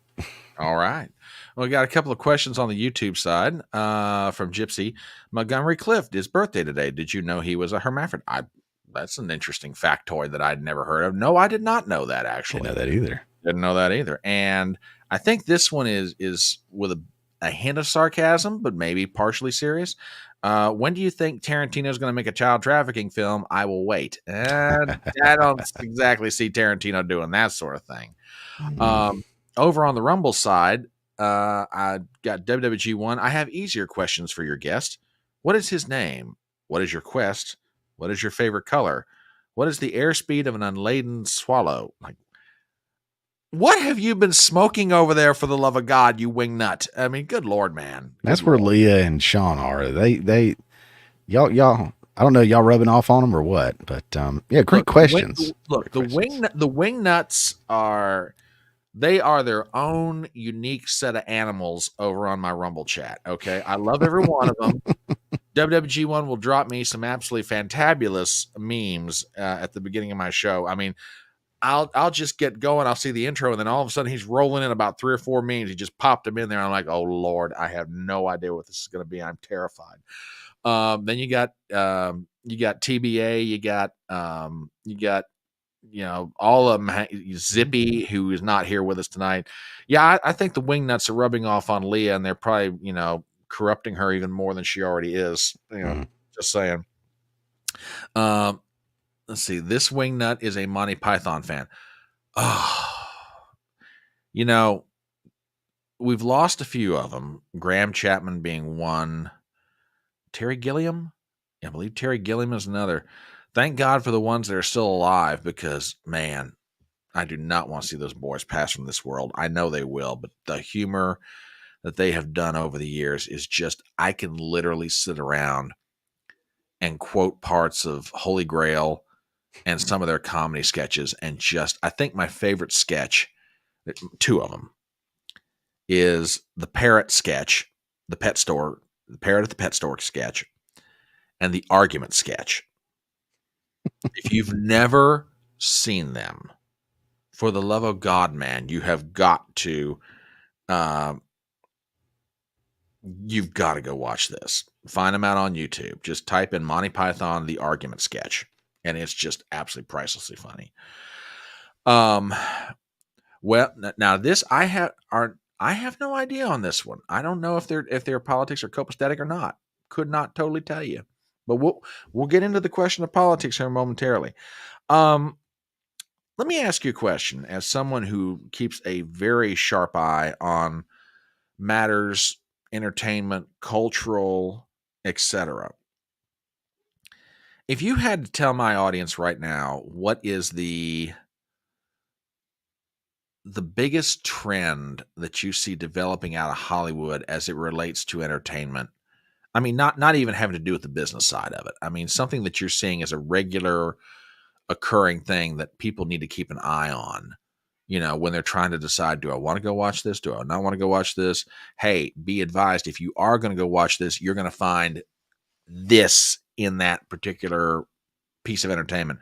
All right. Well, we got a couple of questions on the YouTube side from Gypsy. Montgomery Clift, his birthday today. Did you know he was a hermaphrodite? That's an interesting factoid that I'd never heard of. No, I did not know that, actually. Didn't know that either. Didn't know that either. And I think this one is with a hint of sarcasm, but maybe partially serious. When do you think Tarantino's going to make a child trafficking film? I will wait. And I don't exactly see Tarantino doing that sort of thing. Over on the Rumble side, I got WWG1. I have easier questions for your guest. What is his name? What is your quest? What is your favorite color? What is the airspeed of an unladen swallow? Like, what have you been smoking over there, for the love of God, you wing nut? I mean, good Lord, man. That's where Leah and Sean are. Y'all, I don't know, y'all rubbing off on them or what, but, yeah, great questions. The wing nuts are their own unique set of animals over on my Rumble chat. Okay. I love every one of them. WWG1 will drop me some absolutely fantabulous memes at the beginning of my show. I mean, I'll just get going. I'll see the intro, and then all of a sudden he's rolling in about 3 or 4 memes. He just popped them in there. I'm like, oh Lord, I have no idea what this is going to be. I'm terrified. Then you got TBA, you got all of them. Zippy, who is not here with us tonight. Yeah, I think the wing nuts are rubbing off on Leah, and they're probably corrupting her even more than she already is. Just saying. Let's see. This wingnut is a Monty Python fan. Oh, we've lost a few of them. Graham Chapman being one. Terry Gilliam? I believe Terry Gilliam is another. Thank God for the ones that are still alive, because, man, I do not want to see those boys pass from this world. I know they will, but the humor that they have done over the years is just, I can literally sit around and quote parts of Holy Grail and some of their comedy sketches, and I think my favorite sketch, 2 of them, is the parrot sketch, the parrot at the pet store sketch, and the argument sketch. If you've never seen them, for the love of God, man, you have got to, you've got to go watch this. Find them out on YouTube. Just type in Monty Python, the argument sketch, and it's just absolutely pricelessly funny. Well, now this I have no idea on this one. I don't know if their politics are copacetic or not. Could not totally tell you. But we'll get into the question of politics here momentarily. Let me ask you a question, as someone who keeps a very sharp eye on matters, entertainment, cultural, etc. If you had to tell my audience right now what is the biggest trend that you see developing out of Hollywood as it relates to entertainment, I mean, not even having to do with the business side of it. I mean, something that you're seeing as a regular occurring thing that people need to keep an eye on, when they're trying to decide, do I want to go watch this? Do I not want to go watch this? Hey, be advised, if you are going to go watch this, you're going to find this in that particular piece of entertainment.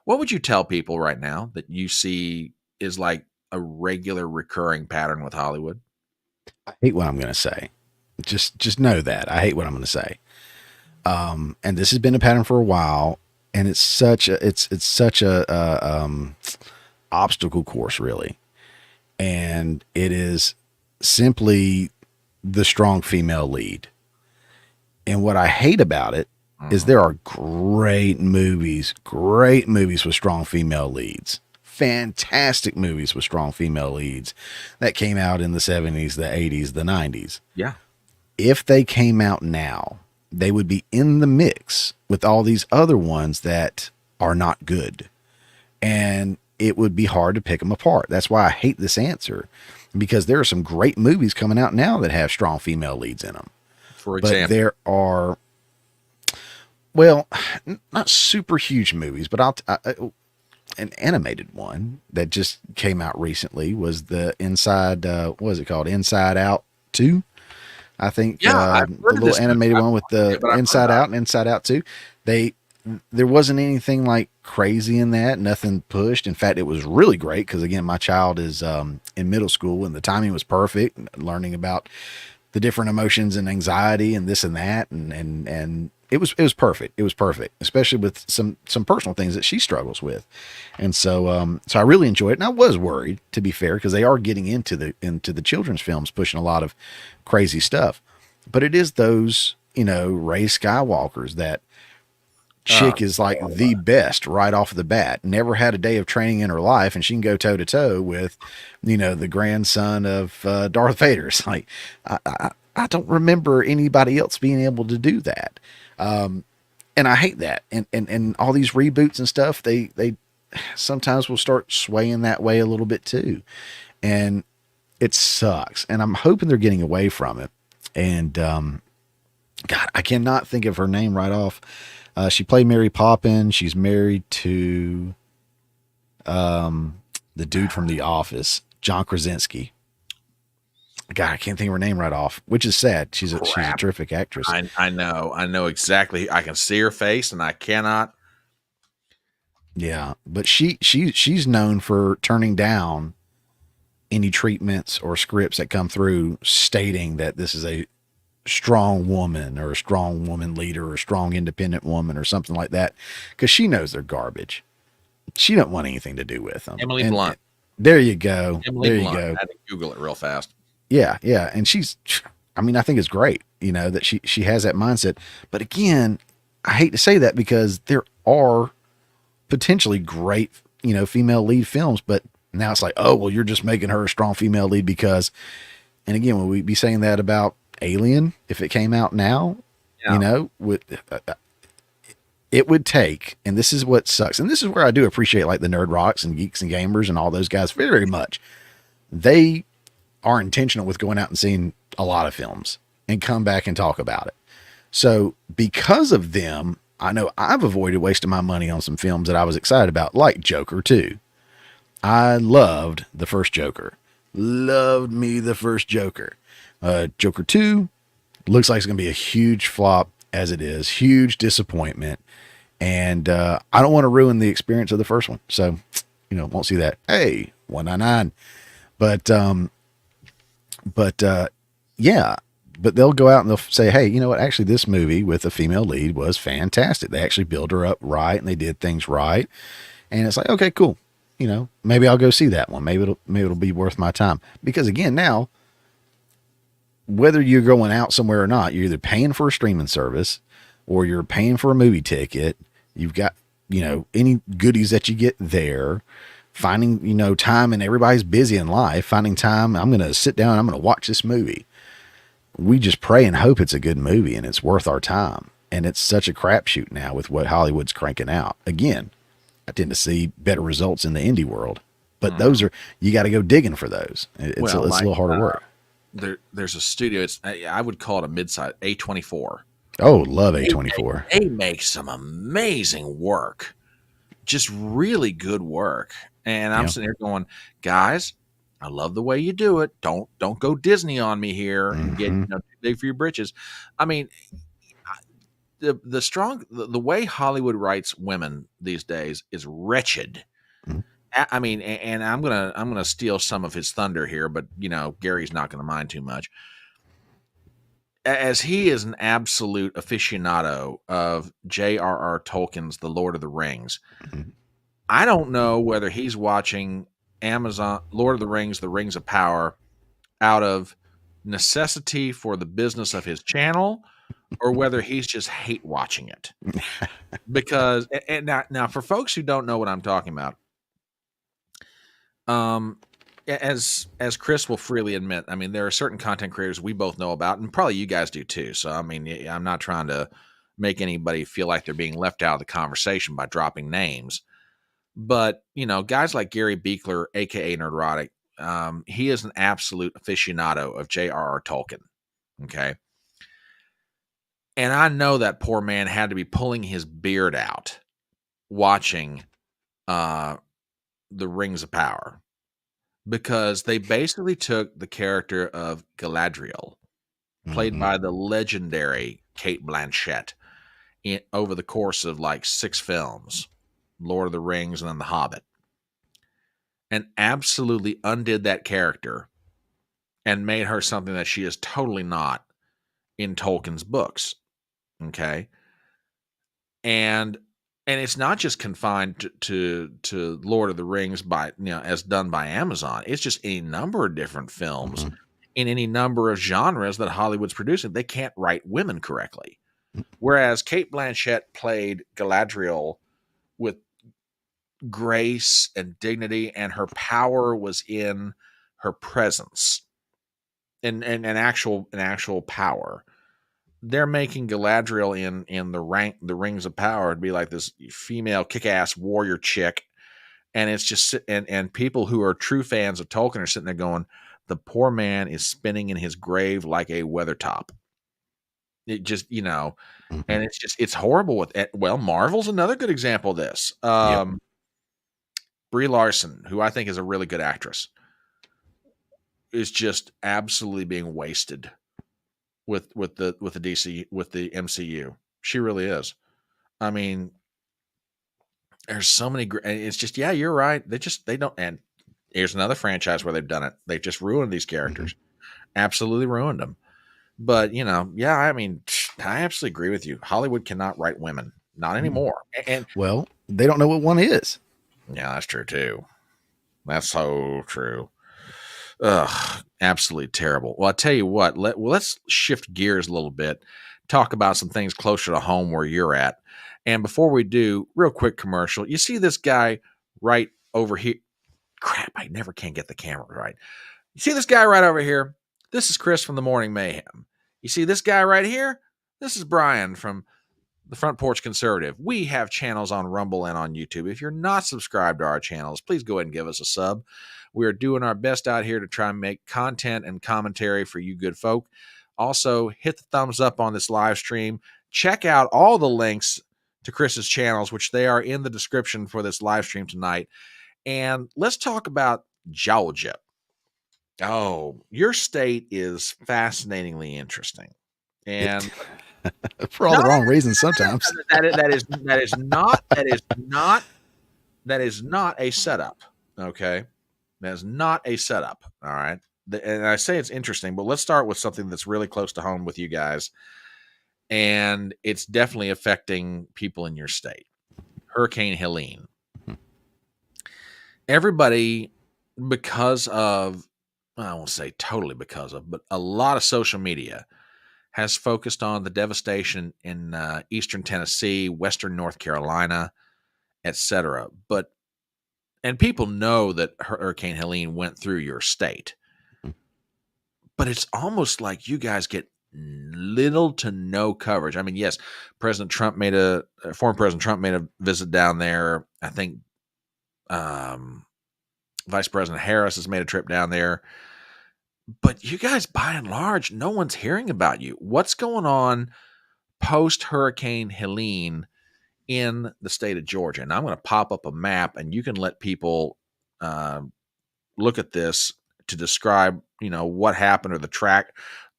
What would you tell people right now that you see is like a regular recurring pattern with Hollywood? I hate what I'm going to say. Just know that I hate what I'm going to say. And this has been a pattern for a while, and it's such a obstacle course, really. And it is simply the strong female lead. And what I hate about it is there are great movies with strong female leads. Fantastic movies with strong female leads that came out in the 70s, the 80s, the 90s. Yeah. If they came out now, they would be in the mix with all these other ones that are not good. And it would be hard to pick them apart. That's why I hate this answer, because there are some great movies coming out now that have strong female leads in them. For example, but there are, well, not super huge movies, but an animated one that just came out recently was the what was it called? Inside Out 2. I think the little animated one with the Inside Out and Inside Out 2. There wasn't anything like crazy in that, nothing pushed. In fact, it was really great because, again, my child is in middle school and the timing was perfect, learning about the different emotions and anxiety and this and that. And it was perfect. It was perfect, especially with some personal things that she struggles with. And so I really enjoyed it. And I was worried, to be fair, because they are getting into the children's films, pushing a lot of crazy stuff. But it is those, Rey Skywalkers, that chick is like the best right off the bat. Never had a day of training in her life, and she can go toe to toe with, the grandson of Darth Vader. It's like, I don't remember anybody else being able to do that. And I hate that. And all these reboots and stuff, they sometimes will start swaying that way a little bit too. And it sucks. And I'm hoping they're getting away from it. And, God, I cannot think of her name right off. She played Mary Poppins. She's married to, the dude from The Office, John Krasinski. God, I can't think of her name right off, which is sad. She's a terrific actress. I know exactly. I can see her face, and I cannot. Yeah, but she's known for turning down any treatments or scripts that come through stating that this is a strong woman or a strong woman leader or a strong independent woman or something like that, because she knows they're garbage. She don't want anything to do with them. Emily Blunt. There you go. Emily Blunt. I had to Google it real fast. Yeah. And I think it's great, that she has that mindset. But again, I hate to say that because there are potentially great, female lead films, but now it's like, oh, well, you're just making her a strong female lead because, and again, would we be saying that about Alien if it came out now? Yeah. It would take, and this is what sucks, and this is where I do appreciate like the Nerd Rocks and Geeks and Gamers and all those guys very, very much. They are intentional with going out and seeing a lot of films and come back and talk about it. So because of them, I know I've avoided wasting my money on some films that I was excited about, like Joker 2. I loved the first Joker. Loved me the first Joker. Joker 2 looks like it's going to be a huge flop as it is. Huge disappointment. And I don't want to ruin the experience of the first one. So, won't see that. Hey, 199. Yeah. But they'll go out and they'll say, hey, you know what? Actually, this movie with a female lead was fantastic. They actually built her up right and they did things right. And it's like, okay, cool. Maybe I'll go see that one. Maybe it'll be worth my time. Because again, now, whether you're going out somewhere or not, you're either paying for a streaming service or you're paying for a movie ticket. You've got, any goodies that you get there, finding, time, and everybody's busy in life, finding time. I'm going to sit down and I'm going to watch this movie. We just pray and hope it's a good movie and it's worth our time. And it's such a crapshoot now with what Hollywood's cranking out. Again, I tend to see better results in the indie world, but those are, you got to go digging for those. It's a little harder work. There's a studio. I would call it a mid-size, A24. Oh, love A24. They make some amazing work. just really good work. And I'm Yeah. sitting here going, guys, I love the way you do it. Don't go Disney on me here and get too big for your britches. I mean, the way Hollywood writes women these days is wretched. Mhm. I mean, and I'm gonna steal some of his thunder here, but Gary's not gonna mind too much, as he is an absolute aficionado of J.R.R. Tolkien's The Lord of the Rings. Mhm. I don't know whether he's watching Amazon Lord of the Rings of Power out of necessity for the business of his channel, or whether he's just hate watching it. Because and now for folks who don't know what I'm talking about, as Chris will freely admit, I mean, there are certain content creators we both know about, and probably you guys do too. So I mean, I'm not trying to make anybody feel like they're being left out of the conversation by dropping names. But guys like Gary Beekler, aka Nerdrotic, he is an absolute aficionado of J.R.R. Tolkien. Okay. And I know that poor man had to be pulling his beard out watching the Rings of Power, because they basically took the character of Galadriel, played by the legendary Cate Blanchett, over the course of like 6 films, Lord of the Rings and then The Hobbit, and absolutely undid that character and made her something that she is totally not in Tolkien's books. Okay. And it's not just confined to Lord of the Rings by as done by Amazon. It's just any number of different films in any number of genres that Hollywood's producing. They can't write women correctly. Whereas Cate Blanchett played Galadriel with grace and dignity, and her power was in her presence and an actual power. They're making Galadriel in the Rings of Power to be like this female kick-ass warrior chick, and it's just and people who are true fans of Tolkien are sitting there going, the poor man is spinning in his grave like a weather top. It just and it's horrible with it. Well, Marvel's another good example of this. Brie Larson, who I think is a really good actress, is just absolutely being wasted with the MCU. She really is. I mean, there's so many. It's just you're right. They don't. And here's another franchise where they've done it. They've just ruined these characters, absolutely ruined them. But I mean, I absolutely agree with you. Hollywood cannot write women, not anymore. And well, they don't know what one is. Yeah, that's true too. That's so true. Ugh, absolutely terrible. Well, I tell you what, let's shift gears a little bit, talk about some things closer to home where you're at. And before we do, real quick commercial. You see this guy right over here? Crap, I never can get the camera right. You see this guy right over here? This is Chris from the Morning Mayhem. You see this guy right here? This is Brian from the Front Porch Conservative. We have channels on Rumble and on YouTube. If you're not subscribed to our channels, please go ahead and give us a sub. We are doing our best out here to try and make content and commentary for you good folk. Also, hit the thumbs up on this live stream. Check out all the links to Chris's channels, which they are in the description for this live stream tonight. And let's talk about Georgia. Oh, your state is fascinatingly interesting. And for all the wrong reasons sometimes. That is not a setup. Okay. That is not a setup. All right. And I say it's interesting, but let's start with something that's really close to home with you guys. And it's definitely affecting people in your state. Hurricane Helene. Everybody, because of, I won't say totally because of, but a lot of social media has focused on the devastation in eastern Tennessee, western North Carolina, etc. And people know that Hurricane Helene went through your state, but it's almost like you guys get little to no coverage. I mean, yes, former President Trump made a visit down there. I think Vice President Harris has made a trip down there. But you guys, by and large, no one's hearing about you. What's going on post Hurricane Helene in the state of Georgia. And I'm going to pop up a map, and you can let people look at this to describe, what happened or the track.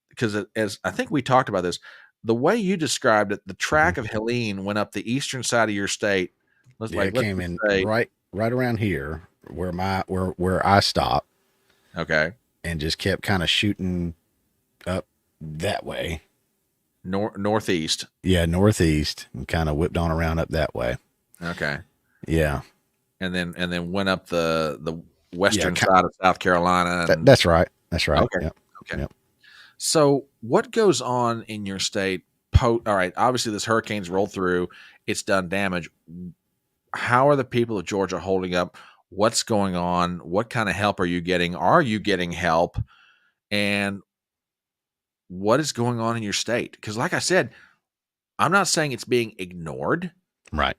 Because as I think we talked about this, the way you described it, the track of Helene went up the eastern side of your state. It came in right around here where I stopped. Okay. And just kept kind of shooting up that way. Northeast. Yeah, northeast, and kind of whipped on around up that way. Okay. Yeah. And then went up the western side of South Carolina. That's right. That's right. Okay. Yep. Okay. Yep. So what goes on in your state? All right. Obviously, this hurricane's rolled through. It's done damage. How are the people of Georgia holding up? What's going on? What kind of help are you getting? Are you getting help? And what is going on in your state? Because like I said, I'm not saying it's being ignored. Right.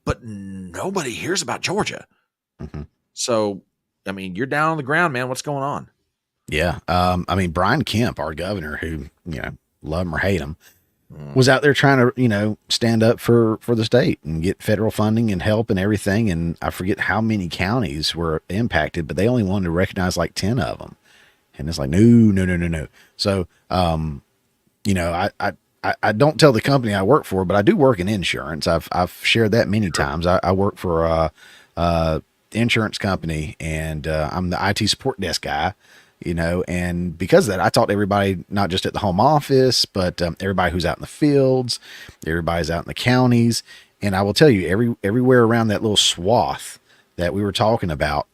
But nobody hears about Georgia. Mm-hmm. So, I mean, you're down on the ground, man. What's going on? Yeah. I mean, Brian Kemp, our governor, who, love him or hate him, was out there trying to, stand up for the state and get federal funding and help and everything. And I forget how many counties were impacted, but they only wanted to recognize like 10 of them. And it's like, no. So, I don't tell the company I work for, but I do work in insurance. I've shared that many times. I work for a insurance company, and I'm the IT support desk guy, and because of that, I talk to everybody, not just at the home office, but everybody who's out in the fields, everybody's out in the counties. And I will tell you, everywhere around that little swath that we were talking about,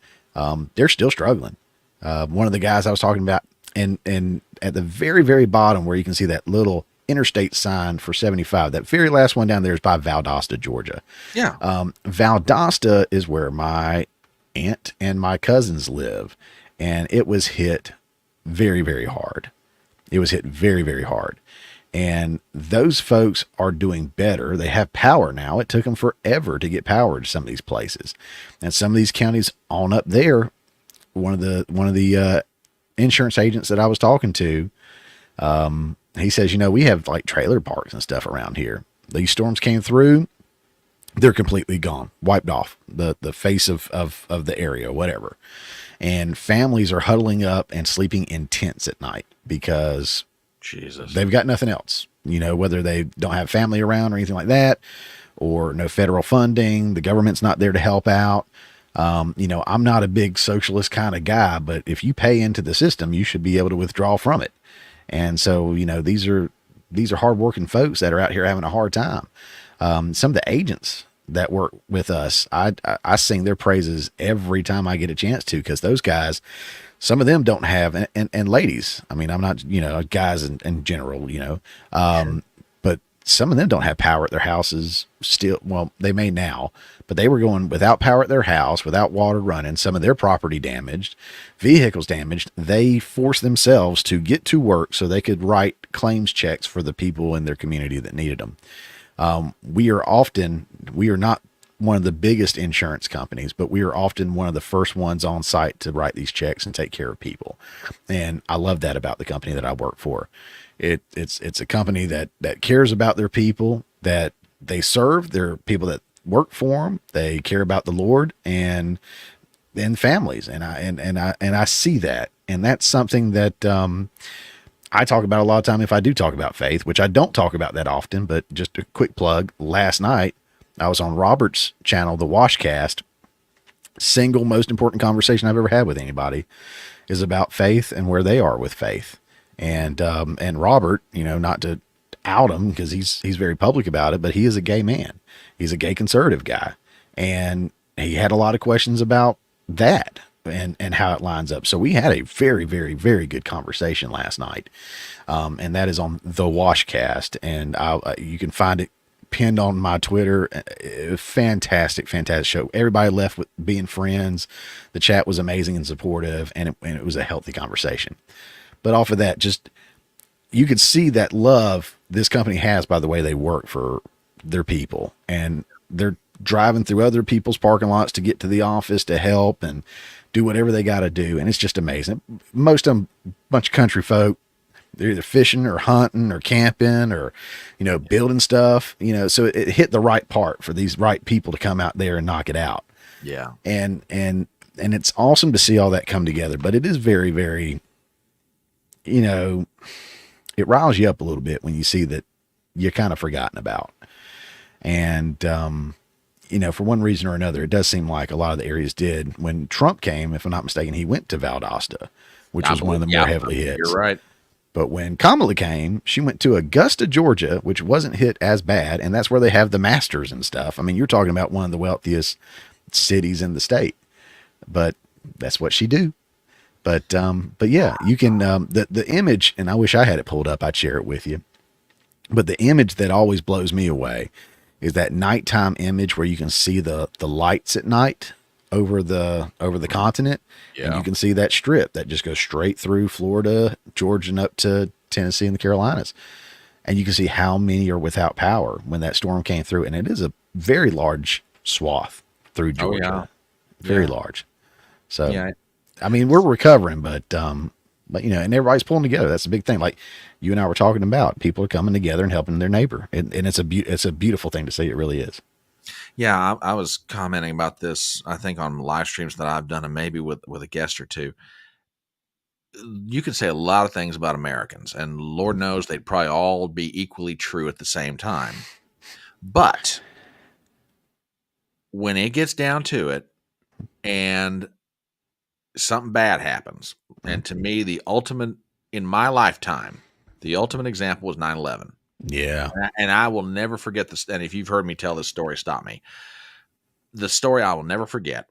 they're still struggling. One of the guys I was talking about, and at the very, very bottom where you can see that little interstate sign for 75, that very last one down there is by Valdosta, Georgia. Yeah. Valdosta is where my aunt and my cousins live, and it was hit very, very hard. It was hit very, very hard. And those folks are doing better. They have power now. It took them forever to get power to some of these places. And some of these counties on up there, one of the insurance agents that I was talking to, he says, we have like trailer parks and stuff around here. These storms came through. They're completely gone, wiped off the face of the area, whatever. And families are huddling up and sleeping in tents at night because Jesus, they've got nothing else, whether they don't have family around or anything like that, or no federal funding. The government's not there to help out. I'm not a big socialist kind of guy, but if you pay into the system, you should be able to withdraw from it. And so, these are hardworking folks that are out here having a hard time. Some of the agents that work with us, I sing their praises every time I get a chance to, because those guys, some of them don't have, and ladies, I mean, I'm not, guys in general, but some of them don't have power at their houses still. Well, they may now, but they were going without power at their house, without water running, some of their property damaged, vehicles damaged. They forced themselves to get to work so they could write claims checks for the people in their community that needed them. We are not one of the biggest insurance companies, but we are often one of the first ones on site to write these checks and take care of people. And I love that about the company that I work for. It's a company that cares about their people that they serve. They're people that work for them. They care about the Lord and families. And I see that. And that's something that, I talk about a lot of time if I do talk about faith, which I don't talk about that often, but just a quick plug. Last night, I was on Robert's channel, The Washcast. Single most important conversation I've ever had with anybody is about faith and where they are with faith. And Robert, not to out him because he's very public about it, but he is a gay man. He's a gay conservative guy. And he had a lot of questions about that and how it lines up. So we had a very, very, very good conversation last night. And that is on The Washcast. And you can find it pinned on my Twitter. Fantastic show. Everybody left with being friends. The chat was amazing and supportive, and it was a healthy conversation. But off of that, just, you could see that love this company has by the way they work for their people, and they're driving through other people's parking lots to get to the office to help and do whatever they got to do. And it's just amazing. Most of them, bunch of country folk, They're either fishing or hunting or camping or, building stuff, so it hit the right part for these right people to come out there and knock it out. Yeah. And it's awesome to see all that come together, but it is very, very, it riles you up a little bit when you see that you're kind of forgotten about. And, for one reason or another, it does seem like a lot of the areas did. When Trump came, if I'm not mistaken, he went to Valdosta, which was one of the more heavily hit. You're right. But when Kamala came, she went to Augusta, Georgia, which wasn't hit as bad. And that's where they have the Masters and stuff. I mean, you're talking about one of the wealthiest cities in the state, but that's what she do. But yeah, you can, the image, and I wish I had it pulled up, I'd share it with you. But the image that always blows me away is that nighttime image where you can see the lights at night over the continent. Yeah. And you can see that strip that just goes straight through Florida, Georgia, and up to Tennessee and the Carolinas. And you can see how many are without power when that storm came through. And it is a very large swath through Georgia. Oh, yeah. Very large. So, yeah. I mean, we're recovering, but and everybody's pulling together. That's a big thing. Like you and I were talking about, people are coming together and helping their neighbor. And it's a beautiful thing to see. It really is. Yeah. I was commenting about this, I think on live streams that I've done, and maybe with a guest or two. You could say a lot of things about Americans, and Lord knows they'd probably all be equally true at the same time. But when it gets down to it and something bad happens, and to me, in my lifetime, the ultimate example was 9/11. Yeah. And I will never forget this. And if you've heard me tell this story, stop me. The story I will never forget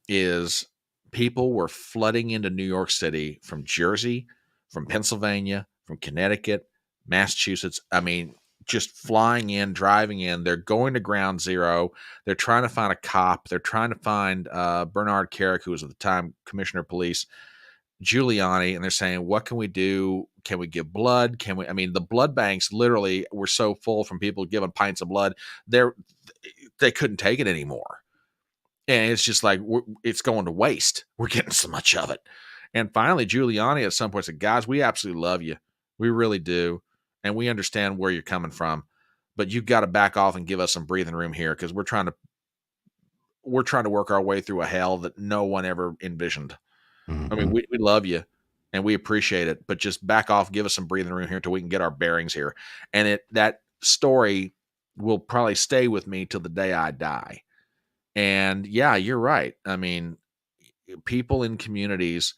is people were flooding into New York City from Jersey, from Pennsylvania, from Connecticut, Massachusetts. I mean, just flying in, driving in. They're going to ground zero. They're trying to find a cop. They're trying to find Bernard Kerik, who was at the time commissioner of police, Giuliani, and they're saying, what can we do? Can we give blood? The blood banks literally were so full from people giving pints of blood, they couldn't take it anymore. And it's just like, it's going to waste. We're getting so much of it. And finally, Giuliani at some point said, guys, we absolutely love you. We really do. And we understand where you're coming from, but you've got to back off and give us some breathing room here, because we're trying to work our way through a hell that no one ever envisioned. Mm-hmm. I mean, we love you and we appreciate it, but just back off, give us some breathing room here until we can get our bearings here. And that story will probably stay with me till the day I die. And yeah, you're right. I mean, people in communities,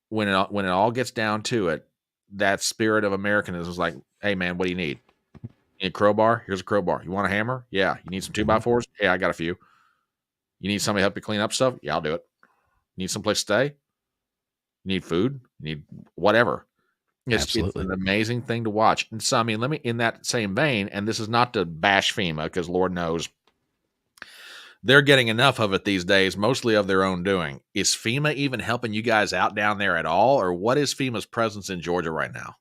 when it all gets down to it, that spirit of Americanism is like, hey man, what do you need? You need a crowbar? Here's a crowbar. You want a hammer? Yeah. You need some 2x4s? Yeah, I got a few. You need somebody to help you clean up stuff? Yeah, I'll do it. You need someplace to stay? You need food? You need whatever. It's an amazing thing to watch. And so, I mean, in that same vein, and this is not to bash FEMA, because Lord knows they're getting enough of it these days, mostly of their own doing. Is FEMA even helping you guys out down there at all? Or what is FEMA's presence in Georgia right now?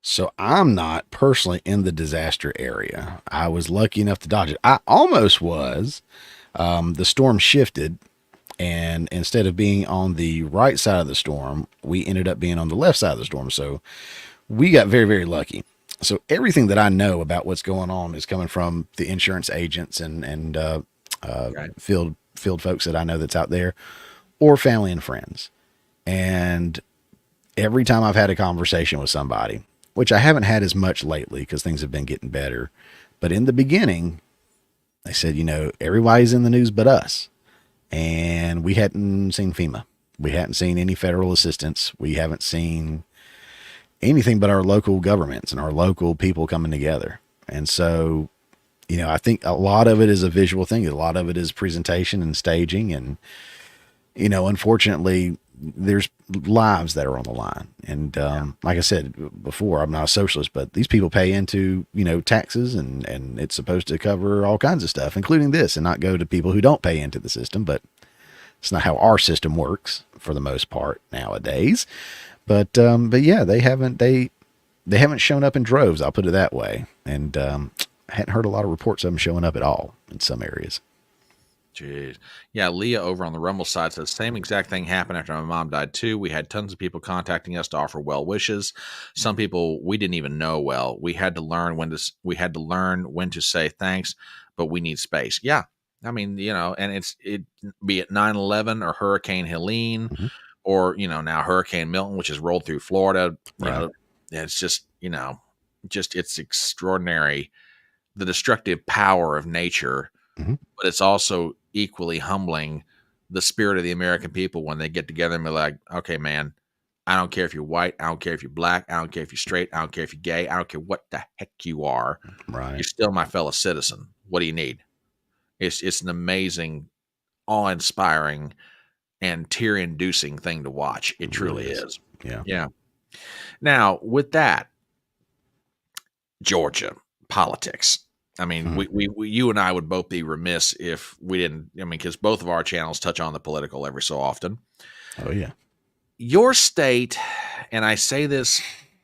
So I'm not personally in the disaster area. I was lucky enough to dodge it. I almost was. The storm shifted, and instead of being on the right side of the storm, we ended up being on the left side of the storm. So we got very, very lucky. So everything that I know about what's going on is coming from the insurance agents and field folks that I know that's out there, or family and friends. And every time I've had a conversation with somebody, which I haven't had as much lately because things have been getting better, but in the beginning, they said, everybody's in the news but us. And we hadn't seen FEMA. We hadn't seen any federal assistance. We haven't seen anything but our local governments and our local people coming together. And so, I think a lot of it is a visual thing. A lot of it is presentation and staging. And, unfortunately, there's lives that are on the line. And like I said before, I'm not a socialist, but these people pay into, taxes, and it's supposed to cover all kinds of stuff, including this, and not go to people who don't pay into the system. But it's not how our system works for the most part nowadays. But yeah, they haven't shown up in droves. I'll put it that way. And I hadn't heard a lot of reports of them showing up at all in some areas. Jeez. Yeah, Leah over on the Rumble side says same exact thing happened after my mom died too. We had tons of people contacting us to offer well wishes. Some people we didn't even know well. We had to learn when to say thanks, but we need space. Yeah. I mean, and it be it 9/11 or Hurricane Helene Mhm. or, now Hurricane Milton, which has rolled through Florida, Right. it's just, it's extraordinary the destructive power of nature, Mhm. but it's also equally humbling the spirit of the American people when they get together and be like, okay, man, I don't care if you're white. I don't care if you're black. I don't care if you're straight. I don't care if you're gay. I don't care what the heck you are. You're Right. still my fellow citizen. What do you need? It's an amazing, awe-inspiring, and tear-inducing thing to watch. It It really truly is. is. Yeah. Yeah. Now, with that, Georgia politics. I mean, Hmm. you and I would both be remiss if we didn't. I mean, because both of our channels touch on the political every so often. Oh yeah. Your state, and I say this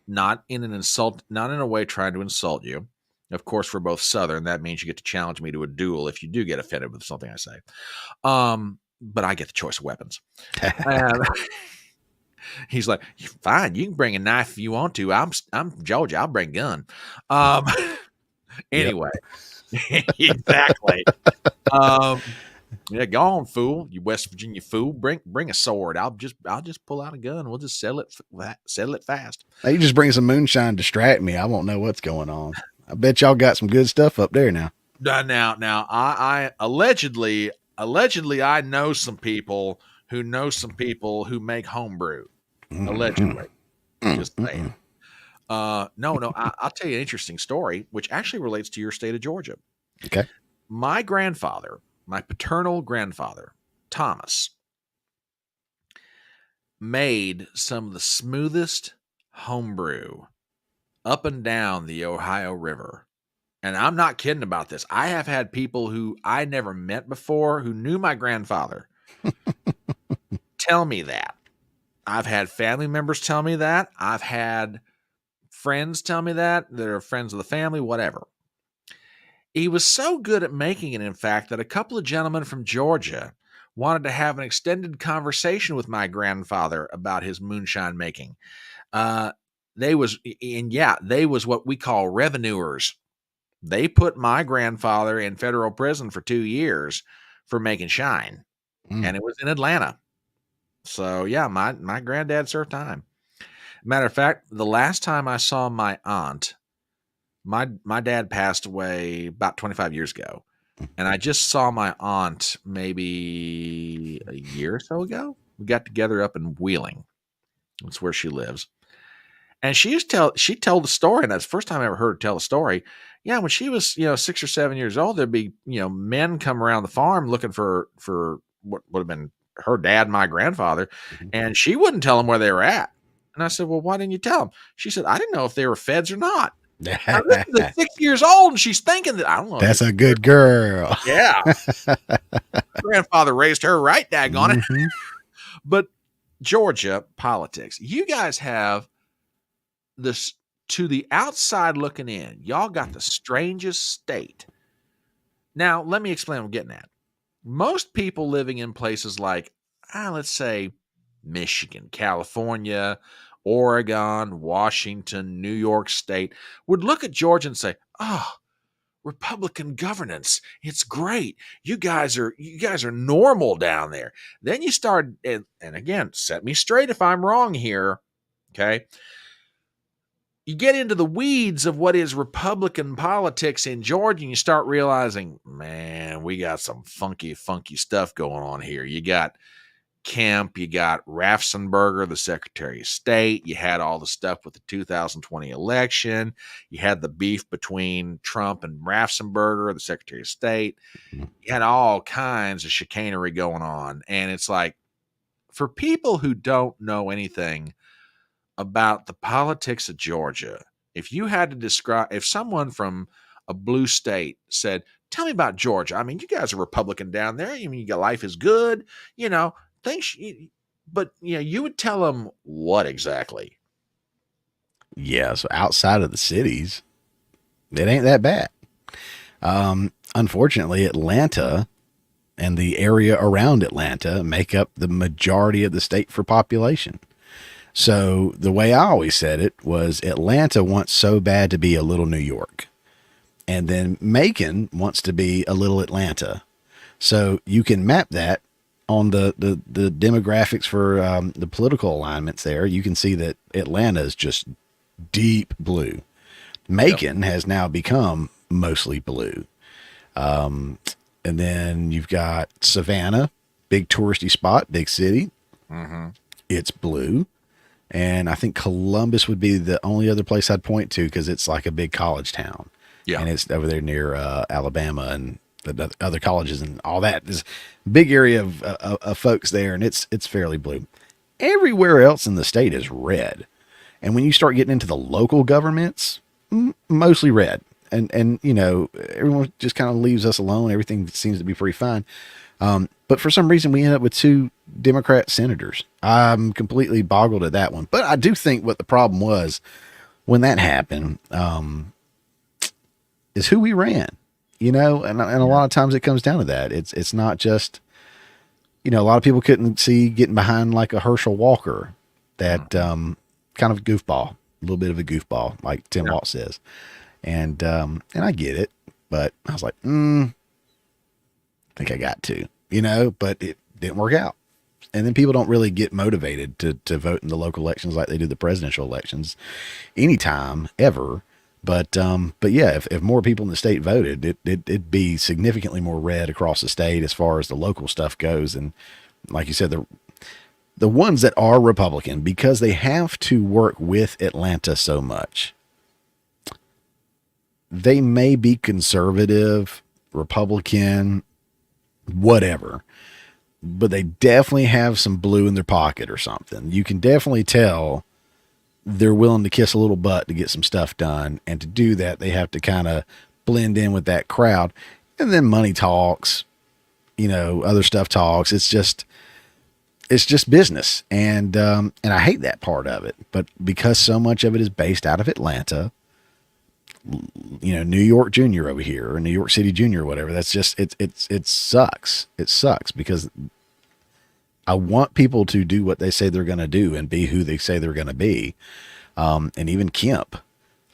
not in an insult, not in a way trying to insult you. Of course, we're both Southern. That means you get to challenge me to a duel if you do get offended with something I say. But I get the choice of weapons. And he's like, "Fine, you can bring a knife if you want to. I'm Georgia. I'll bring a gun." Um, Yep. anyway, exactly. Um, yeah, go on, fool. You West Virginia fool. Bring a sword. I'll just pull out a gun. We'll just settle it fast. Now you just bring some moonshine, distract me. I won't know what's going on. I bet y'all got some good stuff up there now. Now, I allegedly I know some people who make homebrew. Allegedly, just saying. No, I'll tell you an interesting story, which actually relates to your state of Georgia. Okay. My grandfather, my paternal grandfather, Thomas, made some of the smoothest homebrew up and down the Ohio River. And I'm not kidding about this. I have had people who I never met before who knew my grandfather tell me that. I've had family members tell me that. I've had friends tell me that are friends of the family, whatever. He was so good at making it, in fact, that a couple of gentlemen from Georgia wanted to have an extended conversation with my grandfather about his moonshine making. They was what we call revenuers. They put my grandfather in federal prison for 2 years for making shine, and it was in Atlanta. So yeah, my granddad served time. Matter of fact, the last time I saw my aunt, my dad passed away about 25 years ago, and I just saw my aunt maybe a year or so ago. We got together up in Wheeling. That's where she lives. And she'd tell the story, and that's the first time I ever heard her tell the story. Yeah, when she was, 6 or 7 years old, there'd be, men come around the farm looking for what would have been her dad and my grandfather, and she wouldn't tell them where they were at. And I said, "Well, why didn't you tell them?" She said, "I didn't know if they were feds or not." Now, this is at 6 years old, and she's thinking that I don't know. That's a good girl. Yeah. Grandfather raised her right, daggone it. Mhm. But Georgia politics, you guys have this, to the outside looking in, y'all got the strangest state. Now, let me explain what I'm getting at. Most people living in places like, let's say, Michigan, California, Oregon, Washington, New York State would look at Georgia and say, "Oh, Republican governance. It's great. You guys are normal down there." Then you start, and again, set me straight if I'm wrong here. Okay. You get into the weeds of what is Republican politics in Georgia, and you start realizing, man, we got some funky stuff going on here. You got Kemp, you got Raffensperger, the Secretary of State. You had all the stuff with the 2020 election. You had the beef between Trump and Raffensperger, the Secretary of State. You had all kinds of chicanery going on. And it's like, for people who don't know anything about the politics of Georgia, if you had to describe, if someone from a blue state said, "Tell me about Georgia. I mean, you guys are Republican down there. I mean, your life is good, things," but you would tell them what exactly? Yeah. So outside of the cities, it ain't that bad. Unfortunately, Atlanta and the area around Atlanta make up the majority of the state for population. So the way I always said it was Atlanta wants so bad to be a little New York. And then Macon wants to be a little Atlanta. So you can map that on the demographics for the political alignments there. You can see that Atlanta is just deep blue. Macon has now become mostly blue. And then you've got Savannah, big touristy spot, big city. Mm-hmm. It's blue. And I think Columbus would be the only other place I'd point to because it's like a big college town. Yeah. And it's over there near Alabama and the other colleges and all that. There's a big area of folks there, and it's fairly blue. Everywhere else in the state is red. And when you start getting into the local governments, mostly red. And you know, everyone just kind of leaves us alone. Everything seems to be pretty fine. But for some reason, we end up with 2 Democrat senators. I'm completely boggled at that one. But I do think what the problem was when that happened is who we ran, you know, and a lot of times it comes down to that. It's not just, you know, a lot of people couldn't see getting behind like a Herschel Walker, that kind of goofball, a little bit of a goofball, like Tim Waltz says. And I get it, but I was like, I think I got to, you know, but it didn't work out. And then people don't really get motivated to vote in the local elections like they do the presidential elections anytime ever. But yeah, if more people in the state voted, it'd be significantly more red across the state as far as the local stuff goes. And like you said, the ones that are Republican, because they have to work with Atlanta so much, they may be conservative, Republican, whatever, but they definitely have some blue in their pocket or something. You can definitely tell they're willing to kiss a little butt to get some stuff done. And to do that, they have to kind of blend in with that crowd. And then money talks, you know, other stuff talks. It's just business. And I hate that part of it, but because so much of it is based out of Atlanta, you know, New York Junior over here or New York City Junior or whatever. That's just, it sucks. It sucks because I want people to do what they say they're going to do and be who they say they're going to be. And even Kemp,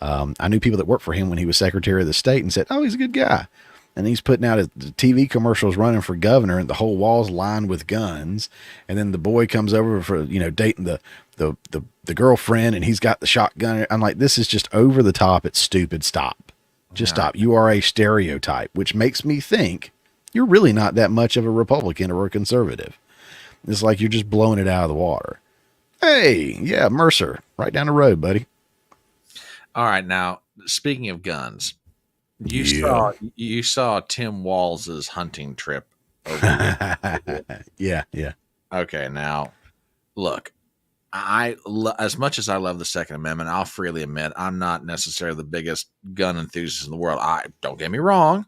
I knew people that worked for him when he was Secretary of the State and said, oh, he's a good guy. And he's putting out his TV commercials running for governor and the whole wall's lined with guns. And then the boy comes over for, you know, dating the girlfriend and he's got the shotgun. I'm like, this is just over the top. It's stupid. Stop. Just stop. You are a stereotype, which makes me think you're really not that much of a Republican or a conservative. It's like you're just blowing it out of the water. Hey, yeah, Mercer, right down the road, buddy. All right, now speaking of guns, you saw Tim Walls's hunting trip over Yeah. Okay, now look, as much as I love the Second Amendment, I'll freely admit I'm not necessarily the biggest gun enthusiast in the world. Don't get me wrong.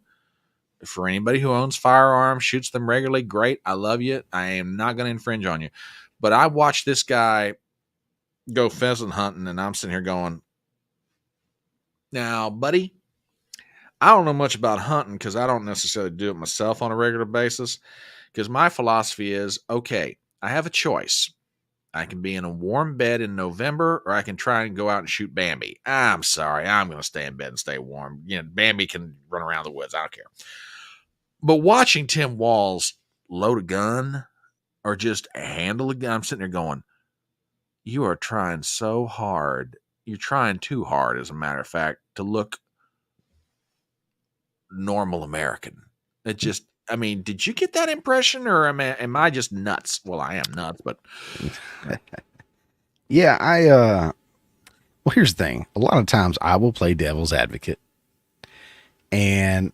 For anybody who owns firearms, shoots them regularly, great. I love you. I am not going to infringe on you. But I watched this guy go pheasant hunting, and I'm sitting here going, now, buddy, I don't know much about hunting because I don't necessarily do it myself on a regular basis. Because my philosophy is, okay, I have a choice. I can be in a warm bed in November, or I can try and go out and shoot Bambi. I'm sorry. I'm going to stay in bed and stay warm. You know, Bambi can run around the woods. I don't care. But watching Tim Walls load a gun or just handle a gun, I'm sitting there going, you are trying so hard. You're trying too hard, as a matter of fact, to look normal American. It just, I mean, did you get that impression, or am I just nuts? Well, I am nuts, but yeah, well, here's the thing. A lot of times I will play devil's advocate, and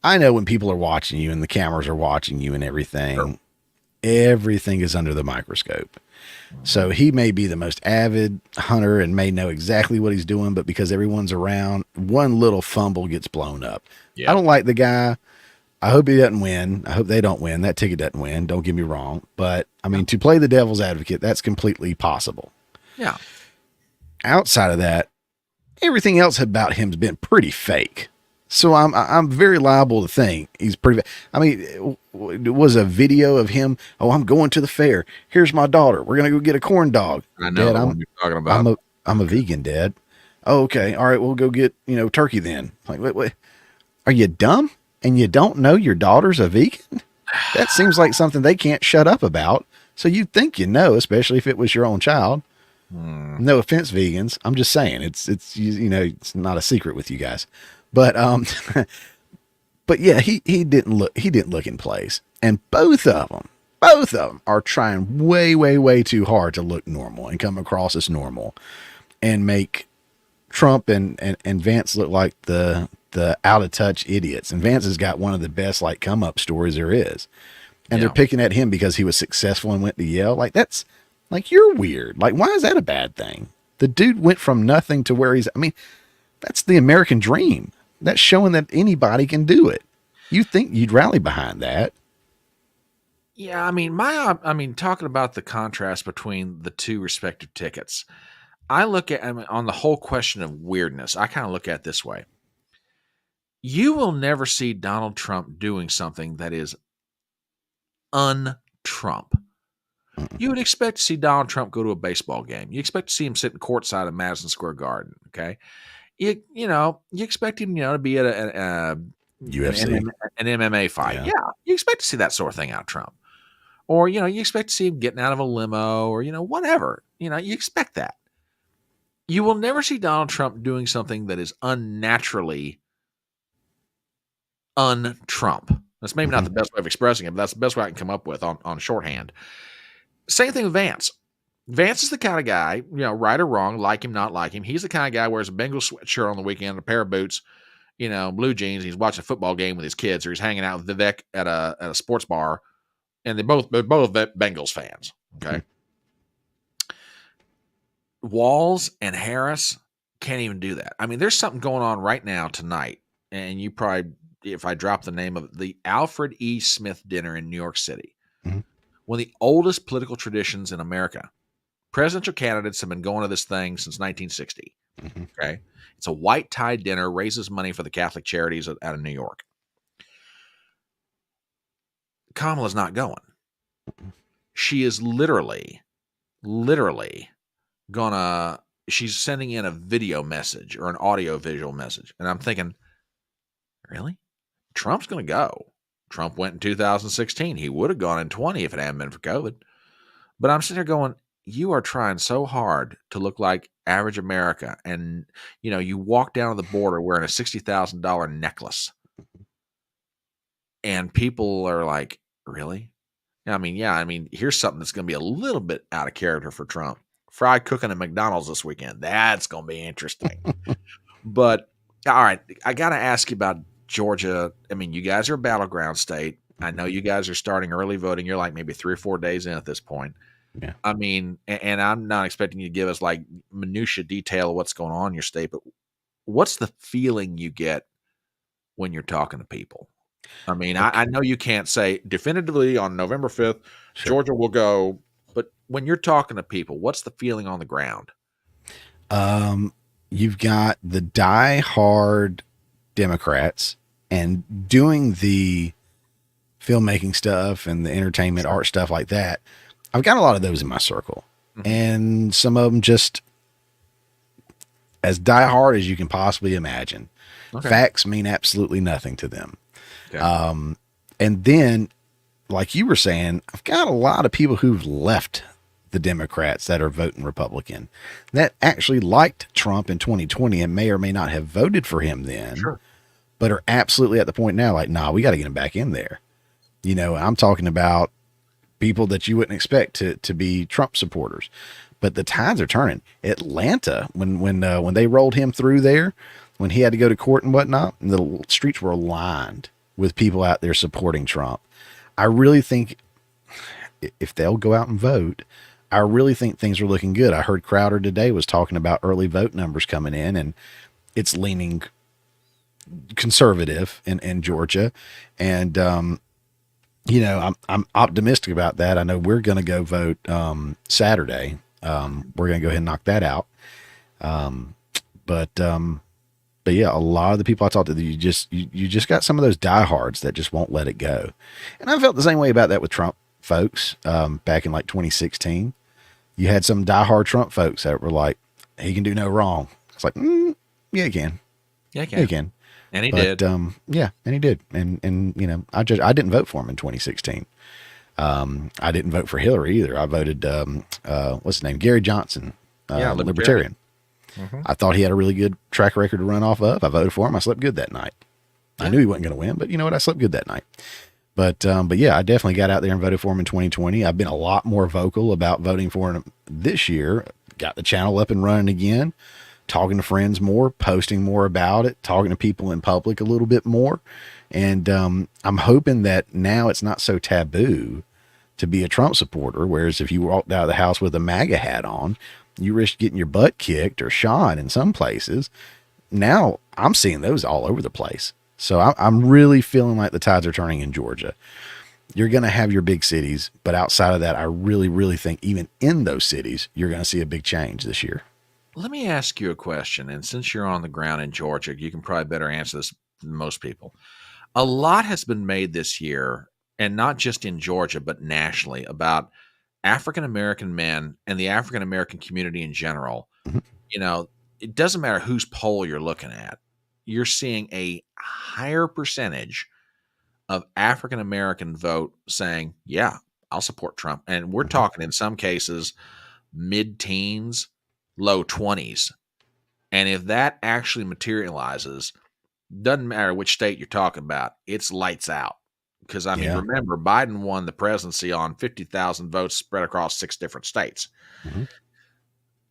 I know when people are watching you and the cameras are watching you and everything, sure, everything is under the microscope. So he may be the most avid hunter and may know exactly what he's doing, but because everyone's around, one little fumble gets blown up. Yeah. I don't like the guy. I hope he doesn't win. I hope they don't win. That ticket doesn't win. Don't get me wrong. But I mean, to play the devil's advocate, that's completely possible. Yeah. Outside of that, everything else about him has been pretty fake. So I'm very liable to think he's pretty. I mean, it was a video of him. Oh, I'm going to the fair. Here's my daughter. We're gonna go get a corn dog. I know Dad, the one you're talking about. I'm a vegan, Dad. Oh, okay. All right, we'll go get turkey then. Like, wait. Are you dumb and you don't know your daughter's a vegan? That seems like something they can't shut up about. So you'd think especially if it was your own child. No offense, vegans. I'm just saying it's it's not a secret with you guys. But but yeah, he didn't look in place. And both of them are trying way, way, way too hard to look normal and come across as normal and make Trump and Vance look like the out of touch idiots. And Vance has got one of the best like come up stories there is. And they're picking at him because he was successful and went to Yale. Like, that's like, you're weird. Like, why is that a bad thing? The dude went from nothing to where that's the American dream. That's showing that anybody can do it. You think you'd rally behind that. Yeah. Talking about the contrast between the two respective tickets, I look at, on the whole question of weirdness, I kind of look at it this way. You will never see Donald Trump doing something that is un-Trump. You would expect to see Donald Trump go to a baseball game. You expect to see him sitting courtside at Madison Square Garden. Okay, you expect him to be at a UFC, an MMA fight. Yeah. Yeah, you expect to see that sort of thing out of Trump, or you expect to see him getting out of a limo, or whatever. You expect that. You will never see Donald Trump doing something that is unnaturally un-Trump. That's maybe not the best way of expressing it, but that's the best way I can come up with on shorthand. Same thing with Vance. Vance is the kind of guy, right or wrong, like him, not like him. He's the kind of guy who wears a Bengals sweatshirt on the weekend, a pair of boots, blue jeans. He's watching a football game with his kids, or he's hanging out with Vivek at a sports bar, and they're both Bengals fans. Okay. Walz and Harris can't even do that. I mean, there's something going on right now tonight, and you probably, if I drop the name of the Alfred E. Smith Dinner in New York City, one of the oldest political traditions in America. Presidential candidates have been going to this thing since 1960. Okay. It's a white tie dinner, raises money for the Catholic charities out of New York. Kamala's not going. She is literally she's sending in a video message or an audio visual message. And I'm thinking, really? Trump's going to go. Trump went in 2016. He would have gone in 20 if it hadn't been for COVID. But I'm sitting there going, you are trying so hard to look like average America. And, you walk down to the border wearing a $60,000 necklace. And people are like, really? Here's something that's going to be a little bit out of character for Trump. Fried cooking at McDonald's this weekend. That's going to be interesting. But, all right, I got to ask you about Georgia. You guys are a battleground state. I know you guys are starting early voting. You're like maybe 3 or 4 days in at this point. Yeah. And I'm not expecting you to give us like minutia detail of what's going on in your state, but what's the feeling you get when you're talking to people? I know you can't say definitively on November 5th, sure, Georgia will go, but when you're talking to people, what's the feeling on the ground? You've got the die-hard Democrats and doing the filmmaking stuff and the entertainment art stuff like that. I've got a lot of those in my circle, and some of them just as die-hard as you can possibly imagine. Okay. Facts mean absolutely nothing to them. Okay. And then, like you were saying, I've got a lot of people who've left the Democrats that are voting Republican that actually liked Trump in 2020 and may or may not have voted for him then, sure, but are absolutely at the point now, like, nah, we got to get him back in there. I'm talking about people that you wouldn't expect to be Trump supporters, but the tides are turning. Atlanta, when they rolled him through there, when he had to go to court and whatnot, and the streets were lined with people out there supporting Trump. I really think if they'll go out and vote, I really think things are looking good. I heard Crowder today was talking about early vote numbers coming in, and it's leaning conservative in Georgia. And, I'm optimistic about that. I know we're going to go vote Saturday. We're going to go ahead and knock that out. But But yeah, a lot of the people I talked to, you just got some of those diehards that just won't let it go. And I felt the same way about that with Trump folks. Back in like 2016, you had some diehard Trump folks that were like, he can do no wrong. It's like, yeah, he can. Yeah, he can. And he did. Yeah, and he did. And you know, I didn't vote for him in 2016. I didn't vote for Hillary either. I voted, what's his name? Gary Johnson, Libertarian. Mm-hmm. I thought he had a really good track record to run off of. I voted for him. I slept good that night. Yeah. I knew he wasn't going to win, but you know what? I slept good that night. But yeah, I definitely got out there and voted for him in 2020. I've been a lot more vocal about voting for him this year. Got the channel up and running again, talking to friends more, posting more about it, talking to people in public a little bit more. And I'm hoping that now it's not so taboo to be a Trump supporter, whereas if you walked out of the house with a MAGA hat on, you risk getting your butt kicked or shot in some places. Now I'm seeing those all over the place. So I'm really feeling like the tides are turning in Georgia. You're going to have your big cities, but outside of that, I really, really think even in those cities, you're going to see a big change this year. Let me ask you a question. And since you're on the ground in Georgia, you can probably better answer this than most people. A lot has been made this year, and not just in Georgia, but nationally, about African-American men and the African-American community in general. Mm-hmm. You know, it doesn't matter whose poll you're looking at. You're seeing a higher percentage of African-American vote saying, yeah, I'll support Trump. And we're talking in some cases, mid-teens, low 20s. And if that actually materializes, doesn't matter which state you're talking about, it's lights out. Because, I mean, remember, Biden won the presidency on 50,000 votes spread across 6 different states. Mm-hmm.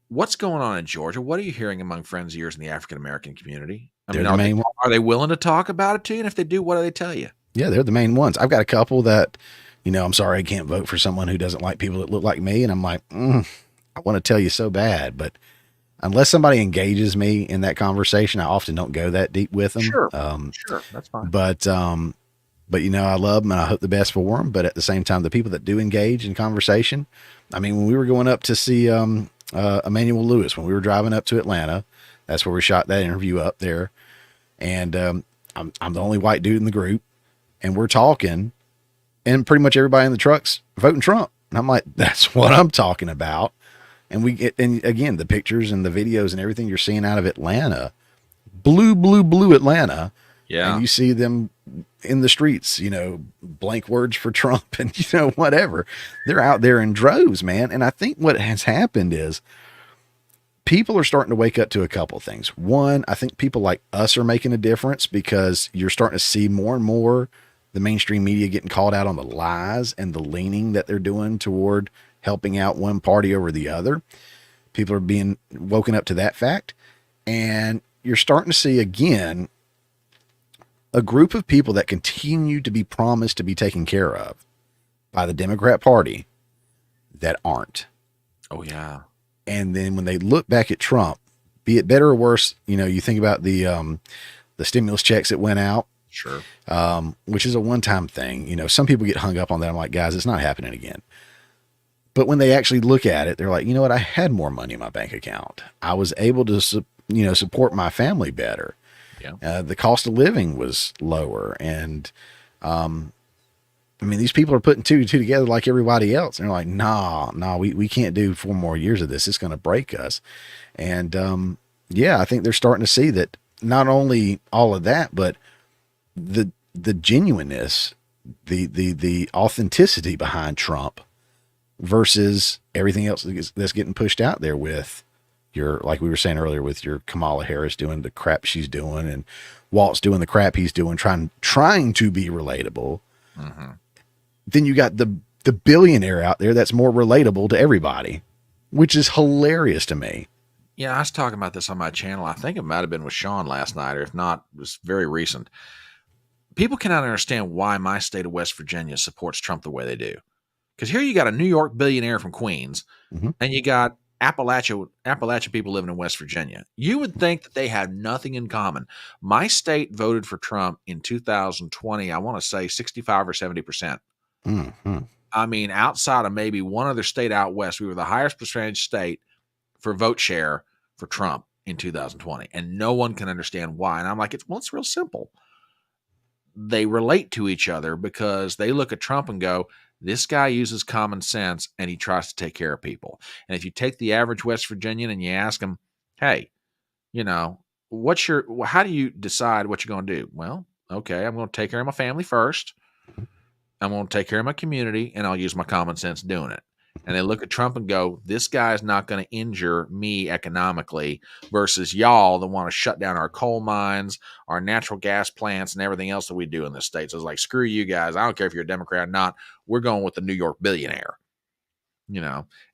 What's going on in Georgia? What are you hearing among friends of yours in the African-American community? I mean, are they willing to talk about it to you? And if they do, what do they tell you? Yeah, they're the main ones. I've got a couple that, you know, I'm sorry I can't vote for someone who doesn't like people that look like me. And I'm like, I want to tell you so bad. But unless somebody engages me in that conversation, I often don't go that deep with them. Sure, that's fine. But, you know, I love them and I hope the best for them. But at the same time, the people that do engage in conversation, I mean, when we were going up to see Emmanuel Lewis, when we were driving up to Atlanta, that's where we shot that interview up there. And I'm the only white dude in the group. And we're talking, and pretty much everybody in the truck's voting Trump. And I'm like, that's what I'm talking about. And we get, and again, the pictures and the videos and everything you're seeing out of Atlanta, blue Atlanta. Yeah. And you see them in the streets, you know, blank words for Trump and, you know, whatever. They're out there in droves, man. And I think what has happened is people are starting to wake up to a couple things. One, I think people like us are making a difference because you're starting to see more and more the mainstream media getting called out on the lies and the leaning that they're doing toward helping out one party over the other. People are being woken up to that fact. And you're starting to see again, a group of people that continue to be promised to be taken care of by the Democrat Party that aren't. Oh yeah. And then when they look back at Trump, be it better or worse, you know, you think about the stimulus checks that went out. Sure. Which is a one-time thing. You know, some people get hung up on that. I'm like, guys, it's not happening again. But when they actually look at it, they're like, you know what? I had more money in my bank account. I was able to, support my family better. Yeah. The cost of living was lower. And, I mean, these people are putting two and two together like everybody else. And they're like, nah, we can't do 4 more years of this. It's going to break us. And, I think they're starting to see that not only all of that, but the genuineness, the authenticity behind Trump versus everything else that's getting pushed out there with like we were saying earlier, with your Kamala Harris doing the crap she's doing and Walt's doing the crap he's doing, trying to be relatable. Mm-hmm. Then you got the billionaire out there that's more relatable to everybody, which is hilarious to me. Yeah, I was talking about this on my channel. I think it might have been with Sean last night, or if not, it was very recent. People cannot understand why my state of West Virginia supports Trump the way they do. Because here you got a New York billionaire from Queens, mm-hmm. and you got Appalachian people living in West Virginia. You would think that they have nothing in common. My state voted for Trump in 2020, I want to say 65 or 70%. Mm-hmm. I mean, outside of maybe one other state out west, we were the highest percentage state for vote share for Trump in 2020, and no one can understand why. And I'm like, it's real simple. They relate to each other because they look at Trump and go, this guy uses common sense and he tries to take care of people. And if you take the average West Virginian and you ask him, hey, how do you decide what you're going to do? Well, okay, I'm going to take care of my family first. I'm going to take care of my community, and I'll use my common sense doing it. And they look at Trump and go, this guy's not going to injure me economically versus y'all that want to shut down our coal mines, our natural gas plants, and everything else that we do in this state. So it's like, screw you guys. I don't care if you're a Democrat or not. We're going with the New York billionaire,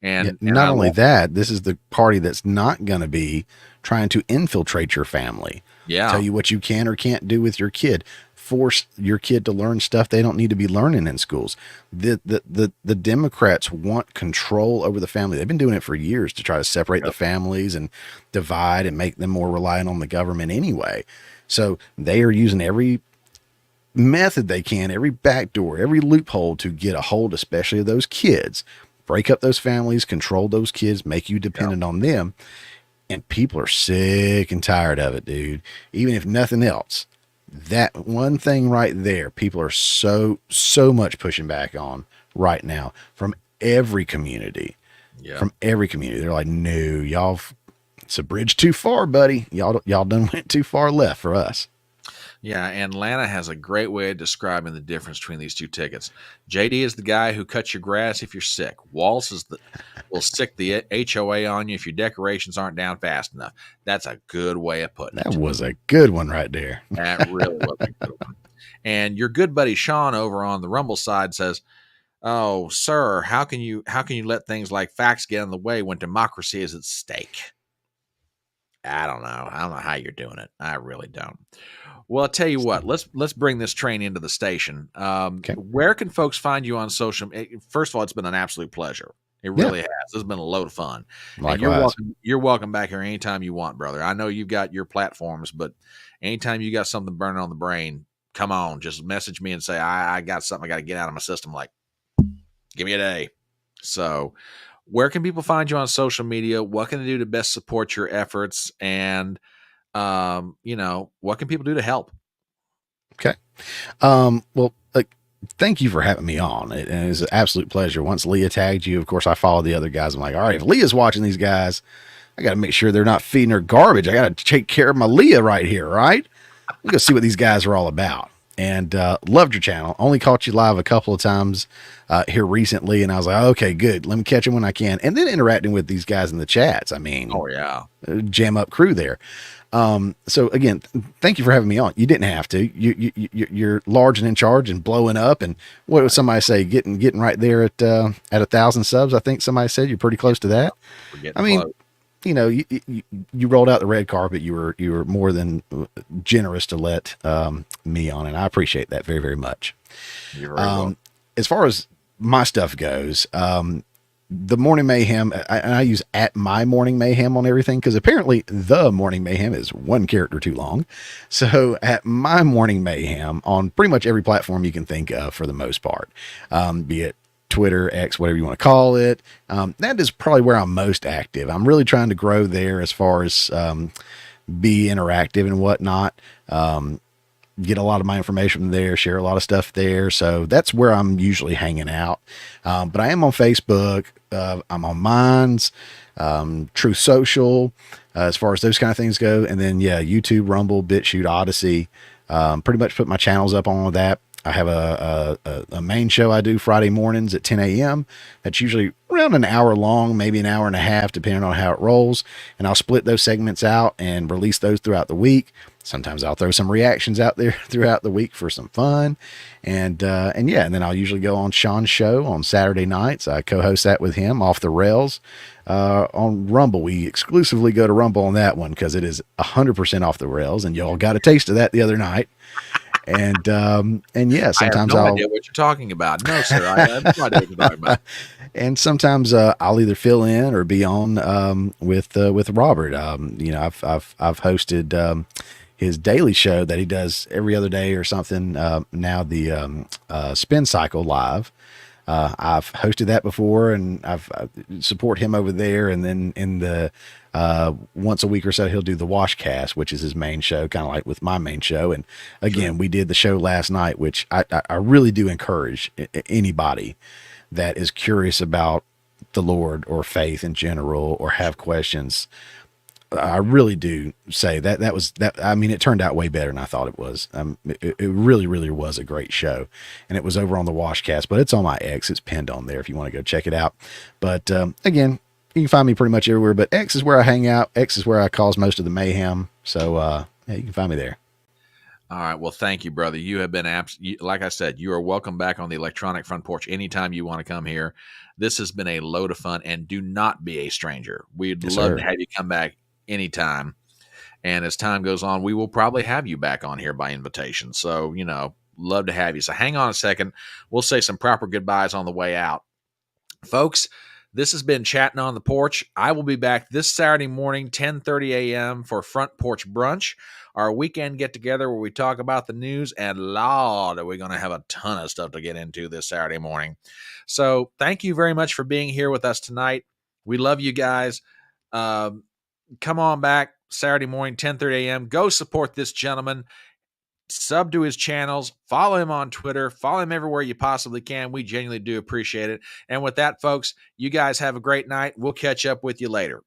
And not only that, this is the party that's not going to be trying to infiltrate your family. Yeah. Tell you what you can or can't do with your kid. Force your kid to learn stuff they don't need to be learning in schools. The Democrats want control over the family. They've been doing it for years to try to separate the families and divide and make them more reliant on the government anyway. So they are using every method they can, every backdoor, every loophole to get a hold, especially of those kids, break up those families, control those kids, make you dependent on them. And people are sick and tired of it, dude. Even if nothing else, that one thing right there, people are so much pushing back on right now from every community. Yeah. From every community. They're like, no, it's a bridge too far, buddy. Y'all done went too far left for us. Yeah, and Lana has a great way of describing the difference between these two tickets. JD is the guy who cuts your grass if you're sick. Waltz will stick the HOA on you if your decorations aren't down fast enough. That's a good way of putting it. That was a good one right there. That really was a good one. And your good buddy Sean over on the Rumble side says, "Oh, sir, how can you let things like facts get in the way when democracy is at stake?" I don't know how you're doing it. I really don't. Well, I'll tell you what, let's bring this train into the station. Okay. Where can folks find you on social? First of all, it's been an absolute pleasure. It really has. It's been a load of fun. Likewise. And you're welcome back here anytime you want, brother. I know you've got your platforms, but anytime you got something burning on the brain, come on, just message me and say, I got something I got to get out of my system. Like, give me a day. So where can people find you on social media? What can they do to best support your efforts? And what can people do to help? Okay. Well, thank you for having me on. It was an absolute pleasure. Once Leah tagged you, of course, I followed the other guys. I'm like, all right, if Leah's watching these guys, I got to make sure they're not feeding her garbage. I got to take care of my Leah right here. Right. We'll go see what these guys are all about. And loved your channel. Only caught you live a couple of times here recently. And I was like, okay, good. Let me catch them when I can. And then interacting with these guys in the chats. I mean, oh yeah, jam up crew there. So again, thank you for having me on. You didn't have to. You're large and in charge and blowing up. And what would somebody say? Getting right there at 1,000 subs. I think somebody said you're pretty close to that. I mean, close. You rolled out the red carpet. You were more than generous to let me on, and I appreciate that very, very much. You're very welcome. As far as my stuff goes, the Morning Mayhem, I use @my Morning Mayhem on everything because apparently the Morning Mayhem is one character too long. So @my Morning Mayhem on pretty much every platform you can think of for the most part, be it Twitter, X, whatever you want to call it. That is probably where I'm most active. I'm really trying to grow there as far as be interactive and whatnot. Get a lot of my information from there, share a lot of stuff there. So that's where I'm usually hanging out. But I am on Facebook. I'm on Minds, True Social, as far as those kind of things go. And then, YouTube, Rumble, BitChute, Odysee. Pretty much put my channels up on that. I have a main show I do Friday mornings at 10 a.m. That's usually around an hour long, maybe an hour and a half, depending on how it rolls. And I'll split those segments out and release those throughout the week. Sometimes I'll throw some reactions out there throughout the week for some fun. And then I'll usually go on Sean's show on Saturday nights. I co-host that with him, Off the Rails. On Rumble, we exclusively go to Rumble on that one because it is 100% off the rails. And y'all got a taste of that the other night. And sometimes I have no idea what you're talking about. No, sir, I have no idea what you're talking about. And sometimes I'll either fill in or be on with Robert. I've hosted his daily show that he does every other day or something. Now the Spin Cycle Live. I've hosted that before, and I support him over there. And then in the once a week or so, he'll do the Washcast, which is his main show, kind of like with my main show. And again, we did the show last night, which I really do encourage anybody that is curious about the Lord or faith in general or have questions. I really do say that was that. I mean, it turned out way better than I thought it was. It really, really was a great show, and it was over on the Washcast, but it's on my X. It's pinned on there if you want to go check it out. But again, you can find me pretty much everywhere, but X is where I hang out. X is where I cause most of the mayhem. So yeah, you can find me there. All right. Well, thank you, brother. You have been like I said, you are welcome back on the Electronic Front Porch anytime you want to come here. This has been a load of fun, and do not be a stranger. We'd love to have you come back anytime. And as time goes on, we will probably have you back on here by invitation. So, love to have you. So hang on a second. We'll say some proper goodbyes on the way out. Folks, this has been Chatting on the Porch. I will be back this Saturday morning, 10:30 a.m. for Front Porch Brunch, our weekend get-together where we talk about the news, and Lord, are we going to have a ton of stuff to get into this Saturday morning. So thank you very much for being here with us tonight. We love you guys. Come on back Saturday morning, 10:30 a.m. Go support this gentleman. Sub to his channels. Follow him on Twitter. Follow him everywhere you possibly can. We genuinely do appreciate it. And with that, folks, you guys have a great night. We'll catch up with you later.